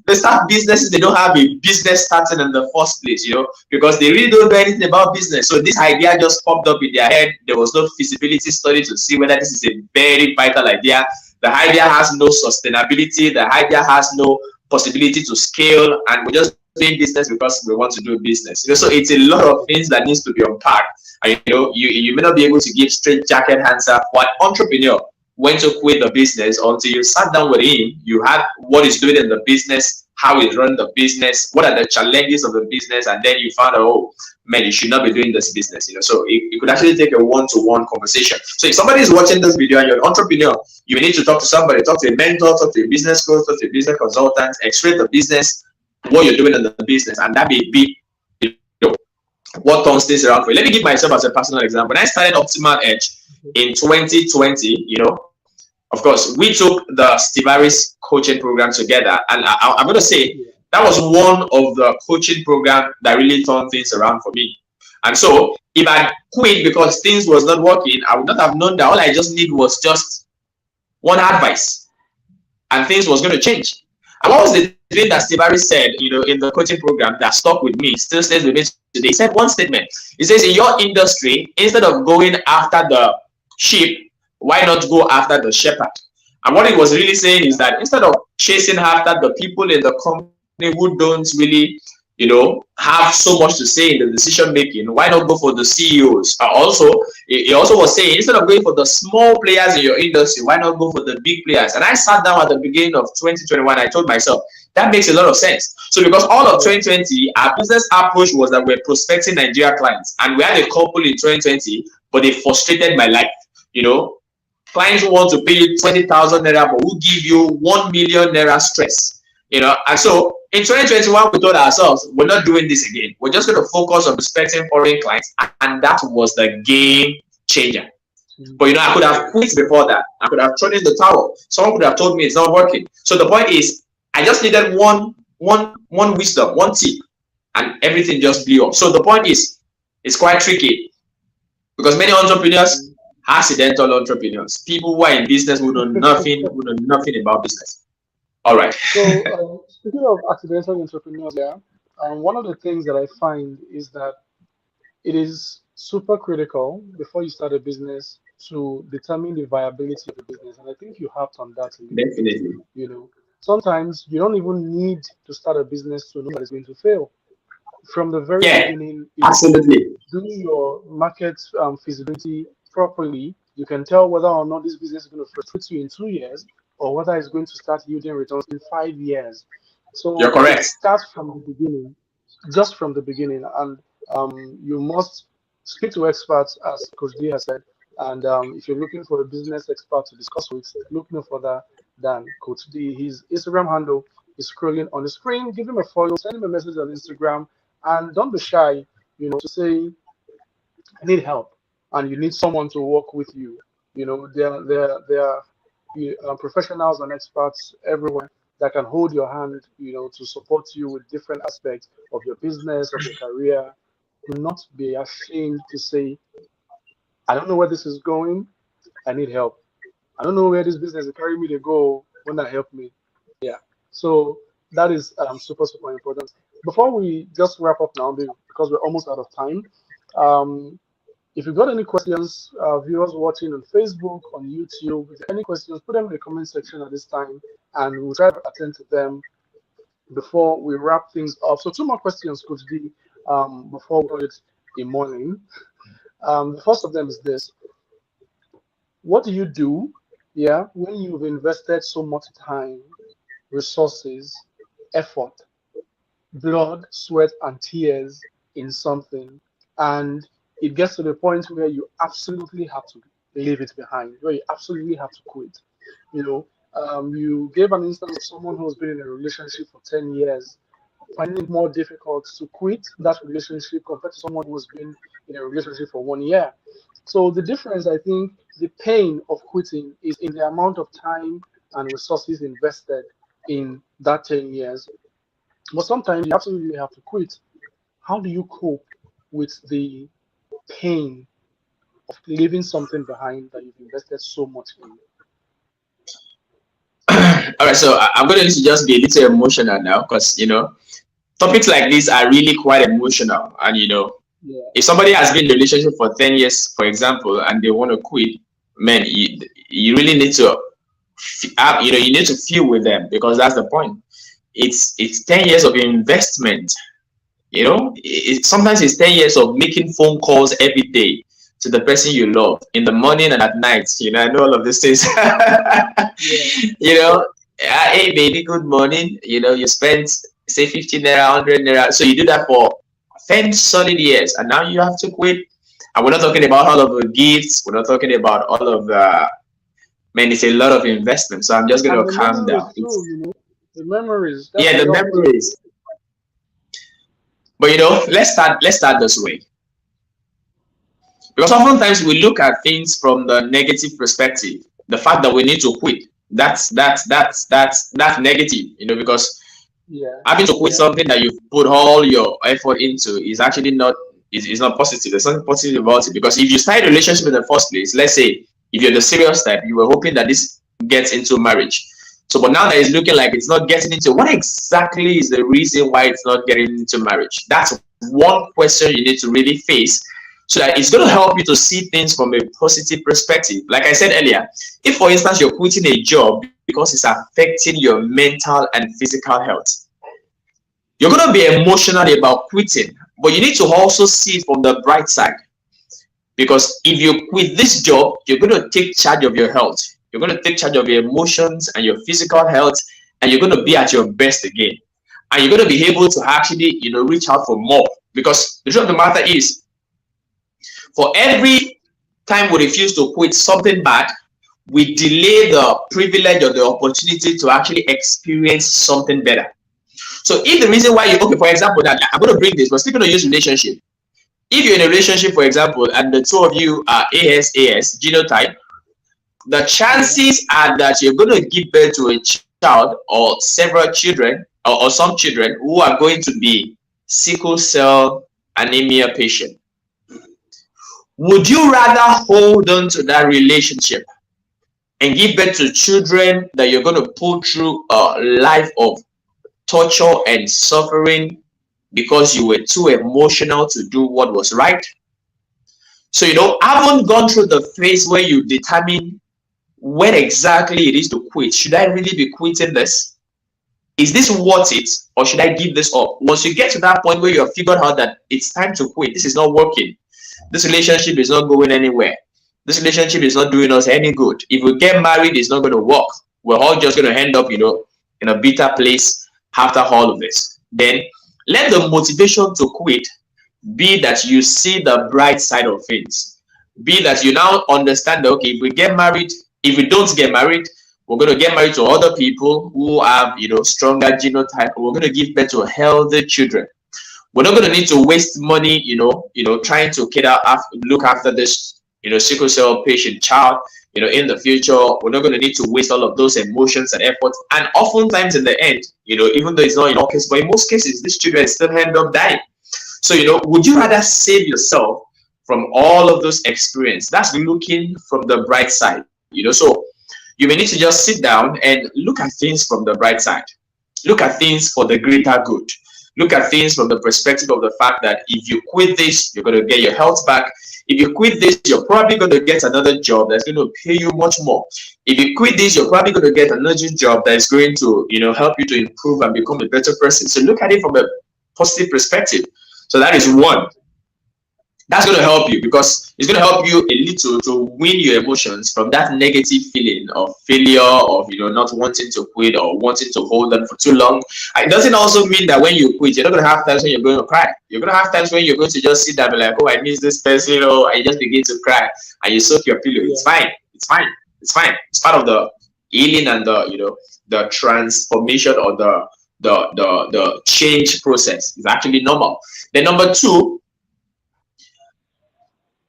They start businesses, they don't have a business starting in the first place, because they really don't know anything about business. So this idea just popped up in their head. There was no feasibility study to see whether this is a very vital idea. The idea has no sustainability. The idea has no possibility to scale, and we're just doing business because we want to do business. So it's a lot of things that needs to be unpacked. And you may not be able to give straight jacket answer for an entrepreneur when to quit the business until you sat down with him. You had what he's doing in the business, how he's running the business, what are the challenges of the business, and then you found out, oh man, you should not be doing this business. So it could actually take a one-to-one conversation. So if somebody is watching this video and you're an entrepreneur, you need to talk to somebody, talk to a mentor, talk to a business coach, talk to a business consultant, explain the business, what you're doing in the business, and that may be what turns things around for you. Let me give myself as a personal example. When I started Optimal Edge in 2020, of course, we took the Steve Harris coaching program together, and I'm going to say that was one of the coaching program that really turned things around for me. And so if I quit because things was not working, I would not have known that all I just need was just one advice, and things was going to change. And what was the thing that Steve Harris said, in the coaching program that stuck with me, still stays with me today? He said one statement. He says, in your industry, instead of going after the sheep, why not go after the shepherd? And what he was really saying is that instead of chasing after the people in the company who don't really, have so much to say in the decision making, why not go for the CEOs? He also was saying, instead of going for the small players in your industry, why not go for the big players? And I sat down at the beginning of 2021. I told myself, that makes a lot of sense. So because all of 2020, our business approach was that we're prospecting Nigeria clients. And we had a couple in 2020, but they frustrated my life. Clients who want to pay you 20,000 naira, but who give you 1 million naira stress. And so in 2021, we told ourselves, we're not doing this again. We're just going to focus on prospecting foreign clients. And that was the game changer. Mm. But I could have quit before that. I could have thrown in the towel. Someone could have told me it's not working. So the point is, I just needed one wisdom, one tip, and everything just blew up. So the point is, it's quite tricky because many entrepreneurs, Mm. accidental entrepreneurs, people who are in business who know nothing about business. All right. So, speaking of accidental entrepreneurs, yeah, one of the things that I find is that it is super critical before you start a business to determine the viability of the business. And I think you harped on that a little bit. Definitely. You know, sometimes you don't even need to start a business to know that it's going to fail. From the very Yeah, beginning, if you absolutely. do your market feasibility properly, you can tell whether or not this business is going to frustrate you in 2 years or whether it's going to start yielding returns in 5 years. You're So it correct. starts from the beginning, just from the beginning, and you must speak to experts, as Coach D has said. And if you're looking for a business expert to discuss with, look no further than Coach D. His Instagram handle is scrolling on the screen. Give him a follow, send him a message on Instagram, and don't be shy, to say I need help, and you need someone to work with you. There are professionals and experts everywhere that can hold your hand, to support you with different aspects of your business, of your career. Do not be ashamed to say, I don't know where this is going. I need help. I don't know where this business is carrying me to go. When that help me? Yeah. So that is super, super important. Before we just wrap up now, because we're almost out of time, um, if you've got any questions, viewers watching on Facebook, on YouTube, if you have any questions, put them in the comment section at this time, and we'll try to attend to them before we wrap things up. So, two more questions, Coach D, before we call it a morning. The first of them is this: what do you do, yeah, when you've invested so much time, resources, effort, blood, sweat, and tears in something, and it gets to the point where you absolutely have to leave it behind, where you absolutely have to quit. You gave an instance of someone who's been in a relationship for 10 years, finding it more difficult to quit that relationship compared to someone who's been in a relationship for 1 year. So the difference, I think, the pain of quitting is in the amount of time and resources invested in that 10 years. But sometimes you absolutely have to quit. How do you cope with the pain of leaving something behind that you've invested so much in? All right, so I'm going to need to just be a little emotional now because, topics like this are really quite emotional. And, Yeah. if somebody has been in a relationship for 10 years, for example, and they want to quit, man, you really need to, you need to feel with them because that's the point. It's 10 years of investment. Sometimes it's 10 years of making phone calls every day to the person you love in the morning and at night. I know all of these things. Yeah. you know, hey baby, good morning. You spent say 15 naira, 100 naira. So you do that for 10 solid years, and now you have to quit. And we're not talking about all of the gifts. We're not talking about all of the, man, it's a lot of investment. So I'm just going And to the calm memories down. too, the memories. That's Yeah, the the other thing. memories. But let's start this way. Because oftentimes we look at things from the negative perspective. The fact that we need to quit, that's negative, because Yeah. having to quit Yeah. something that you've put all your effort into is actually not positive. There's nothing positive about it. Because if you start a relationship in the first place, let's say if you're the serious type, you were hoping that this gets into marriage. So, but now that it's looking like it's not getting into, what exactly is the reason why it's not getting into marriage? That's one question you need to really face so that it's going to help you to see things from a positive perspective. Like I said earlier, if for instance you're quitting a job because it's affecting your mental and physical health, you're going to be emotional about quitting, but you need to also see it from the bright side. Because if you quit this job, you're going to take charge of your health. You're going to take charge of your emotions and your physical health, and you're going to be at your best again. And you're going to be able to actually, reach out for more. Because the truth of the matter is, for every time we refuse to quit something bad, we delay the privilege or the opportunity to actually experience something better. So if the reason why okay, for example, that I'm going to bring this, we're still going to use relationship. If you're in a relationship, for example, and the two of you are AS genotype, the Yeah. chances are that you're going to give birth to a child or several children, or some children who are going to be sickle cell anemia patient. Would you rather hold on to that relationship and give birth to children that you're going to put through a life of torture and suffering because you were too emotional to do what was right? So, I haven't gone through the phase where you determine when exactly it is to quit. Should I really be quitting this? Is this worth it, or should I give this up? Once you get to that point where you have figured out that it's time to quit, this is not working, this relationship is not going anywhere, this relationship is not doing us any good. If we get married, it's not going to work. We're all just going to end up, in a bitter place after all of this. Then let the motivation to quit be that you see the bright side of things. Be that you now understand that, okay, if we don't get married, we're going to get married to other people who have, stronger genotype. We're going to give birth to healthy children. We're not going to need to waste money, trying to look after this, sickle cell patient child, in the future. We're not going to need to waste all of those emotions and efforts. And oftentimes in the end, even though it's not in all cases, but in most cases, these children still end up dying. So, would you rather save yourself from all of those experience? That's looking from the bright side, So you may need to just sit down and look at things from the bright side. Look at things for the greater good. Look at things from the perspective of the fact that if you quit this, you're going to get your health back. If you quit this, you're probably going to get another job that's going to pay you much more. If you quit this, you're probably going to get another job that is going to, help you to improve and become a better person. So look at it from a positive perspective. So that is one. That's going to help you, because it's going to help you a little to win your emotions from that negative feeling of failure, of not wanting to quit or wanting to hold on for too long. It doesn't also mean that when you quit, you're not going to have times when you're going to cry. You're going to have times when you're going to just sit down and be like, oh, I miss this person, and you just begin to cry and you soak your pillow. It's Yeah. fine. It's fine. It's fine. It's part of the healing and the transformation, or the change process. It's actually normal. Then number two,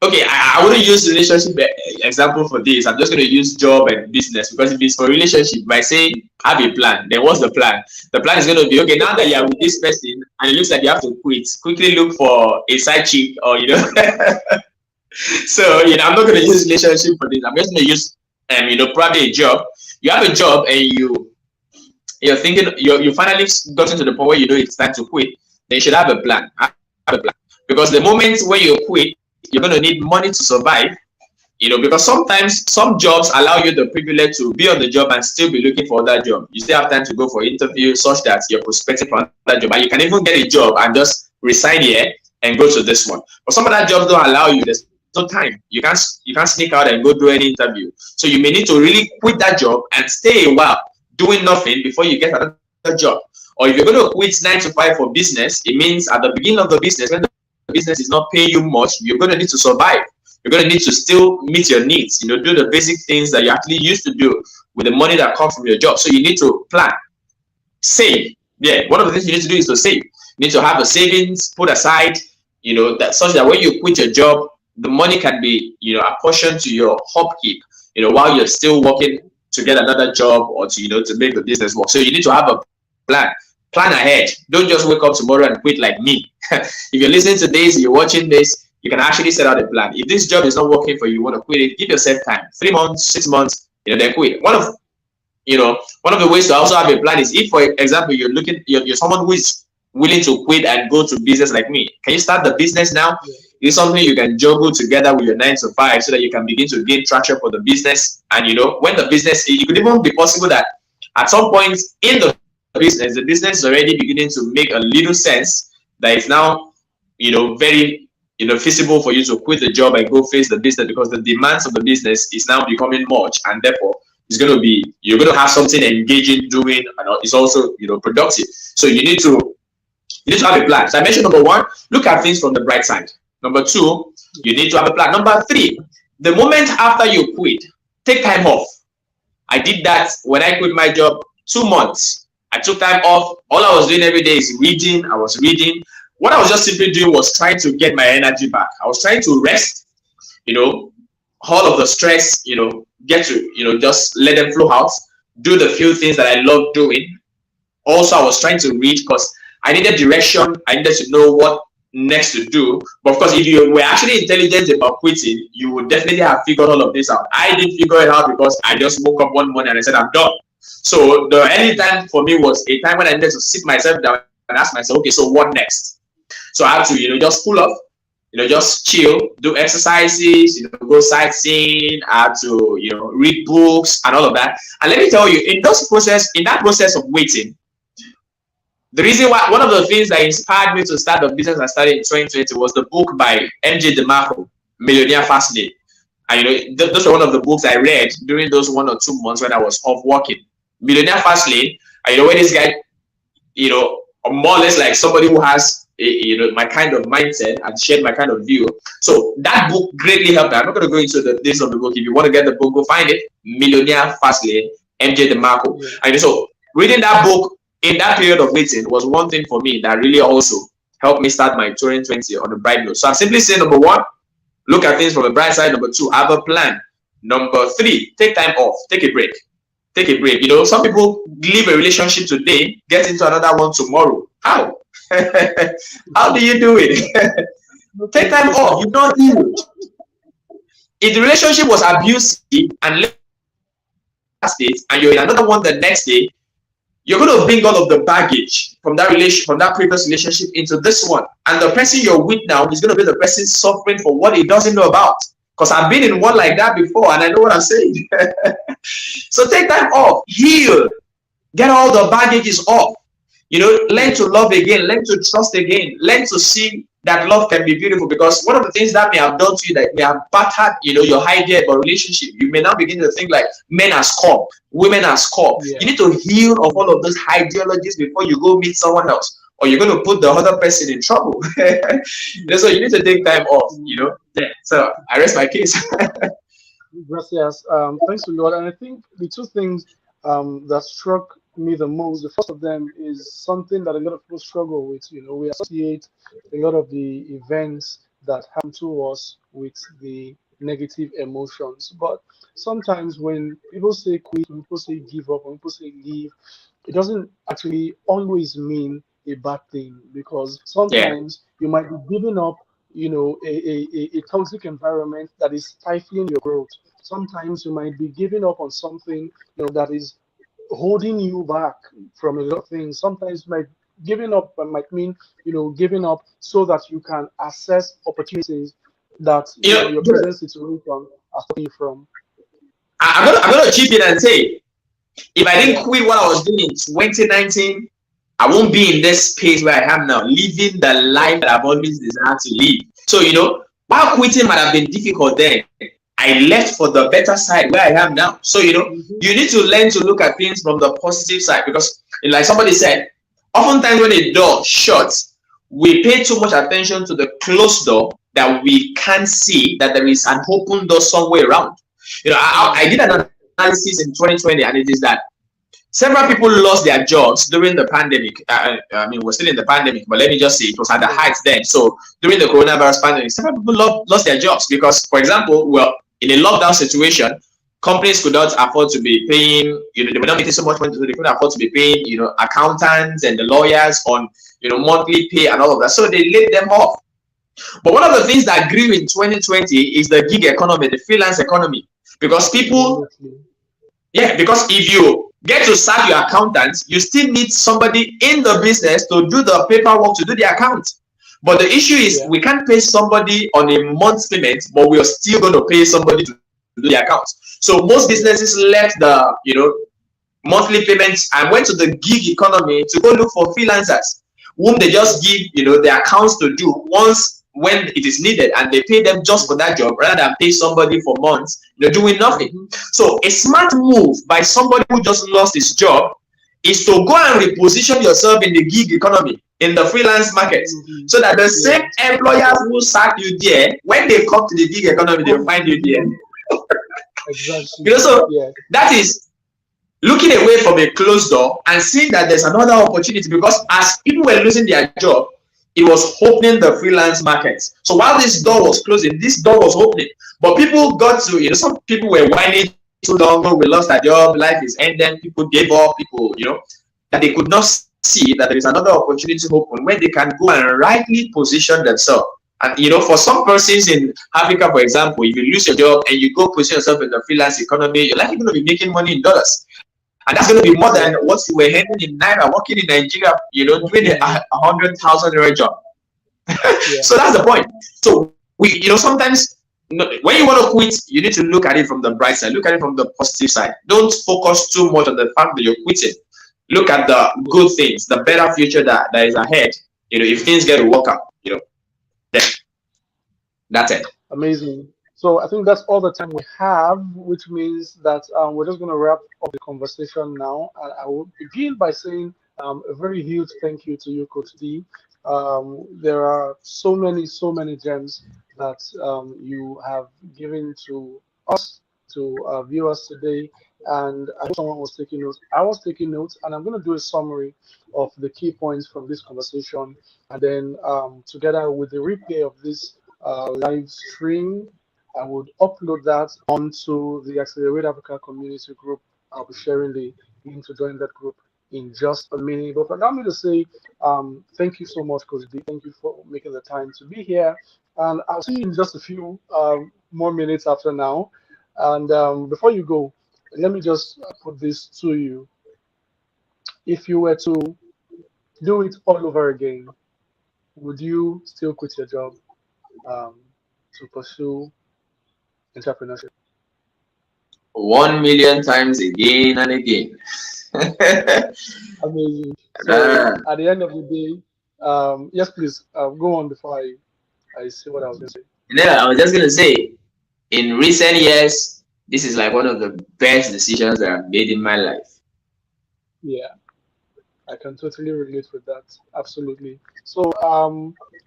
okay, I wouldn't use relationship example for this. I'm just going to use job and business, because if it's for relationship, by saying have a plan, then what's the plan? The plan is going to be, okay, now that you're with this person and it looks like you have to quit, quickly look for a side chick, or So I'm not going to use relationship for this. I'm just going to use probably a job. You have a job and you're thinking you finally gotten to the point where it's time to quit. Then you should have a plan. Have a plan, because the moment when you quit, you're going to need money to survive, because sometimes some jobs allow you the privilege to be on the job and still be looking for that job. You still have time to go for interviews, such that you're prospecting for that job, and you can even get a job and just resign here and go to this one. But some of that jobs don't allow you. There's no time. You can't sneak out and go do any interview. So you may need to really quit that job and stay a while doing nothing before you get another job. Or if you're going to quit 9 to 5 for business, it means at the beginning of the business, when the business is not paying you much, you're going to need to survive. You're going to need to still meet your needs, do the basic things that you actually used to do with the money that comes from your job. So you need to plan, save. Yeah, one of the things you need to do is to save. You need to have a savings put aside, that such that when you quit your job, the money can be, apportioned to your upkeep, while you're still working to get another job, or to make the business work. So you need to have a plan. Plan ahead. Don't just wake up tomorrow and quit like me. If you're listening to this, you're watching this, you can actually set out a plan. If this job is not working for you, you want to quit it, give yourself time. 3 months, 6 months, then quit. One of the ways to also have a plan is, if, for example, you're someone who is willing to quit and go to business like me. Can you start the business now? Yeah. It's something you can juggle together with your 9 to 5, so that you can begin to gain traction for the business. And when the business, it could even be possible that at some point in the business is already beginning to make a little sense, that it's now very feasible for you to quit the job and go face the business, because the demands of the business is now becoming much, and therefore you're going to have something engaging doing, and it's also productive. So you need to have a plan. So I mentioned number one, look at things from the bright side. Number two, you need to have a plan. Number three, the moment after you quit, take time off. I did that when I quit my job. 2 months, I took time off. All I was doing every day is reading. I was reading. what I was just simply doing was trying to get my energy back. I was trying to rest, you know, all of the stress, get to, just let them flow out, do the few things that I love doing. Also, I was trying to read because I needed direction. I needed to know what next to do. But of course, if you were actually intelligent about quitting, you would definitely have figured all of this out. I didn't figure it out because I just woke up one morning and I said, I'm done. So the early time for me was a time when I needed to sit myself down and ask myself, okay, so what next? So I had to, just pull off, just chill, do exercises, go sightseeing, I had to, read books and all of that. And let me tell you, in that process of waiting, the reason why, one of the things that inspired me to start the business I started in 2020 was the book by MJ DeMarco, Millionaire Fastlane. And those were one of the books I read during those 1 or 2 months when I was off working. Millionaire Fastlane, and where this guy, more or less like somebody who has my kind of mindset and shared my kind of view. So that book greatly helped me. I'm not going to go into the details of the book. If you want to get the book, go find it. Millionaire Fastlane, MJ DeMarco. Yeah. And so reading that book in that period of waiting was one thing for me that really also helped me start my 2020 on a bright note. So I'm simply saying, number one, look at things from a bright side. Number two, have a plan. Number three, take time off. Take a break. Take a break. Some people leave a relationship today, get into another one tomorrow. How? How do you do it? Take time off. You don't need it. If the relationship was abusive and last day, and you're in another one the next day, you're going to bring all of the baggage from that previous relationship into this one, and the person you're with now is going to be the person suffering for what he doesn't know about. Because I've been in one like that before, and I know what I'm saying. So take time off, heal, get all the baggages off. Learn to love again, learn to trust again, learn to see that love can be beautiful. Because one of the things that may have done to you, that may have battered, your idea about relationship, you may now begin to think like men are scum, women are scum. Yeah. You need to heal of all of those ideologies before you go meet someone else, or you're going to put the other person in trouble. So you need to take time off. Yeah. So I rest my case. Gracias. Thanks a lot. And I think the two things that struck me the most, the first of them is something that a lot of people struggle with. We associate a lot of the events that happen to us with the negative emotions. But sometimes when people say quit, when people say give up, when people say leave, it doesn't actually always mean a bad thing, because sometimes you might be giving up, a toxic environment that is stifling your growth. Sometimes you might be giving up on something, that is holding you back from a lot of things. Sometimes giving up might mean, giving up so that you can access opportunities that your present situation are stopping you from. I'm gonna chip in and say, if I didn't quit what I was doing in 2019, I won't be in this space where I am now, living the life that I've always desired to live. So, while quitting might have been difficult then, I left for the better side where I am now. So, you need to learn to look at things from the positive side, because, like somebody said, oftentimes when a door shuts, we pay too much attention to the closed door that we can't see that there is an open door somewhere around. I did an analysis in 2020, and it is that several people lost their jobs during the pandemic. We're still in the pandemic, but let me just say it was at the height then. So during the coronavirus pandemic, several people lost their jobs because, for example, in a lockdown situation, companies could not afford to be paying, they were not making so much money, so they couldn't afford to be paying, accountants and the lawyers on, monthly pay and all of that. So they laid them off. But one of the things that grew in 2020 is the gig economy, the freelance economy. Because because if you get to sack your accountant, you still need somebody in the business to do the paperwork, to do the account. But the issue is we can't pay somebody on a month's payment, but we are still going to pay somebody to do the accounts. So most businesses left the monthly payments and went to the gig economy to go look for freelancers, whom they just give the accounts to do once when it is needed, and they pay them just for that job rather than pay somebody for months doing nothing. So a smart move by somebody who just lost his job is to go and reposition yourself in the gig economy, in the freelance market, so that the same employers who sack you there, when they come to the gig economy, they'll find you there. Exactly. So that is looking away from a closed door and seeing that there's another opportunity, because as people were losing their job, it was opening the freelance market. So while this door was closing, this door was opening. But people got to, some people were whining too long. Oh, we lost our job, life is ending. People gave up. People, that they could not see that there is another opportunity open where they can go and rightly position themselves. And for some persons in Africa, for example, if you lose your job and you go position yourself in the freelance economy, you're likely going to be making money in dollars. And that's going to be more than what you were earning in Naira, working in Nigeria, doing a 100,000 job. Yeah. So that's the point. So sometimes when you want to quit, you need to look at it from the bright side, look at it from the positive side. Don't focus too much on the fact that you're quitting. Look at the good things, the better future that is ahead. If things get to work out, then that's it. Amazing. So I think that's all the time we have, which means that we're just going to wrap up the conversation now. And I will begin by saying a very huge thank you to you, Coach D. There are so many gems that you have given to us, to viewers today. And I hope someone was taking notes. I was taking notes, and I'm going to do a summary of the key points from this conversation. And then, together with the replay of this live stream, I would upload that onto the Accelerate Africa community group. I'll be sharing the link to join that group in just a minute. But allow me to say thank you so much, Coach D. Thank you for making the time to be here. And I'll see you in just a few more minutes after now. And before you go, let me just put this to you. If you were to do it all over again, would you still quit your job um, to pursue entrepreneurship? 1 million times again and again. Amazing. So at the end of the day, yes, please go on before I see what I was going to say. I was just gonna say, in recent years, this is like one of the best decisions that I've made in my life. Yeah, I can totally relate with that. Absolutely. So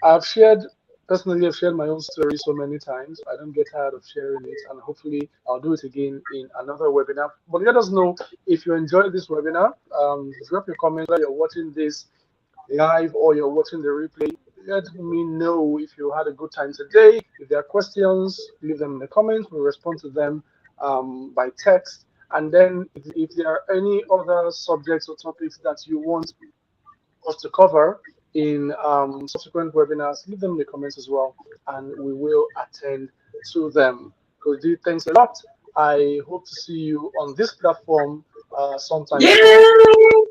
I've shared personally, I've shared my own story so many times. I don't get tired of sharing it, and hopefully I'll do it again in another webinar. But let us know if you enjoyed this webinar. Drop your comments whether you're watching this live or you're watching the replay. Let me know if you had a good time today. If there are questions, leave them in the comments. We'll respond to them by text. And then if there are any other subjects or topics that you want us to cover in subsequent webinars, leave them in the comments as well, and we will attend to them. Coach D, thanks a lot. I hope to see you on this platform sometime Yeah, soon.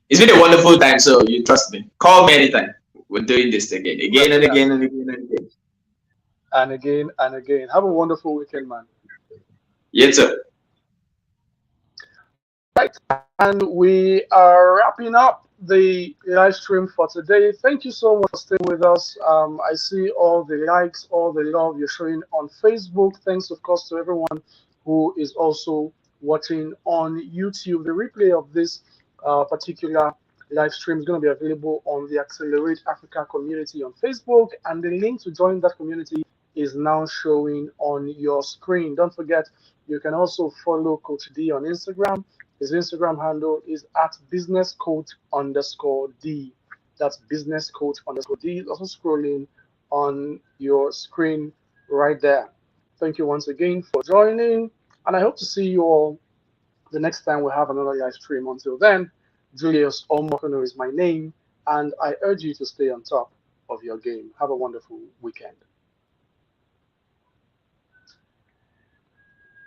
it's been a wonderful time. So you trust me. Call me anytime. We're doing this again, again and again and again and again. And again and again. Have a wonderful weekend, man. You too. Right, and we are wrapping up the live stream for today. Thank you so much for staying with us. I see all the likes, all the love you're showing on Facebook. Thanks, of course, to everyone who is also watching on YouTube. The replay of this particular live stream is going to be available on the Accelerate Africa community on Facebook, and the link to join that community is now showing on your screen. Don't forget, you can also follow Coach D on Instagram. His Instagram handle is at businesscoach_D. That's businesscoach_D. It's also scrolling on your screen right there. Thank you once again for joining, and I hope to see you all the next time we have another live stream. Until then, Julius Omokhunu is my name, and I urge you to stay on top of your game. Have a wonderful weekend.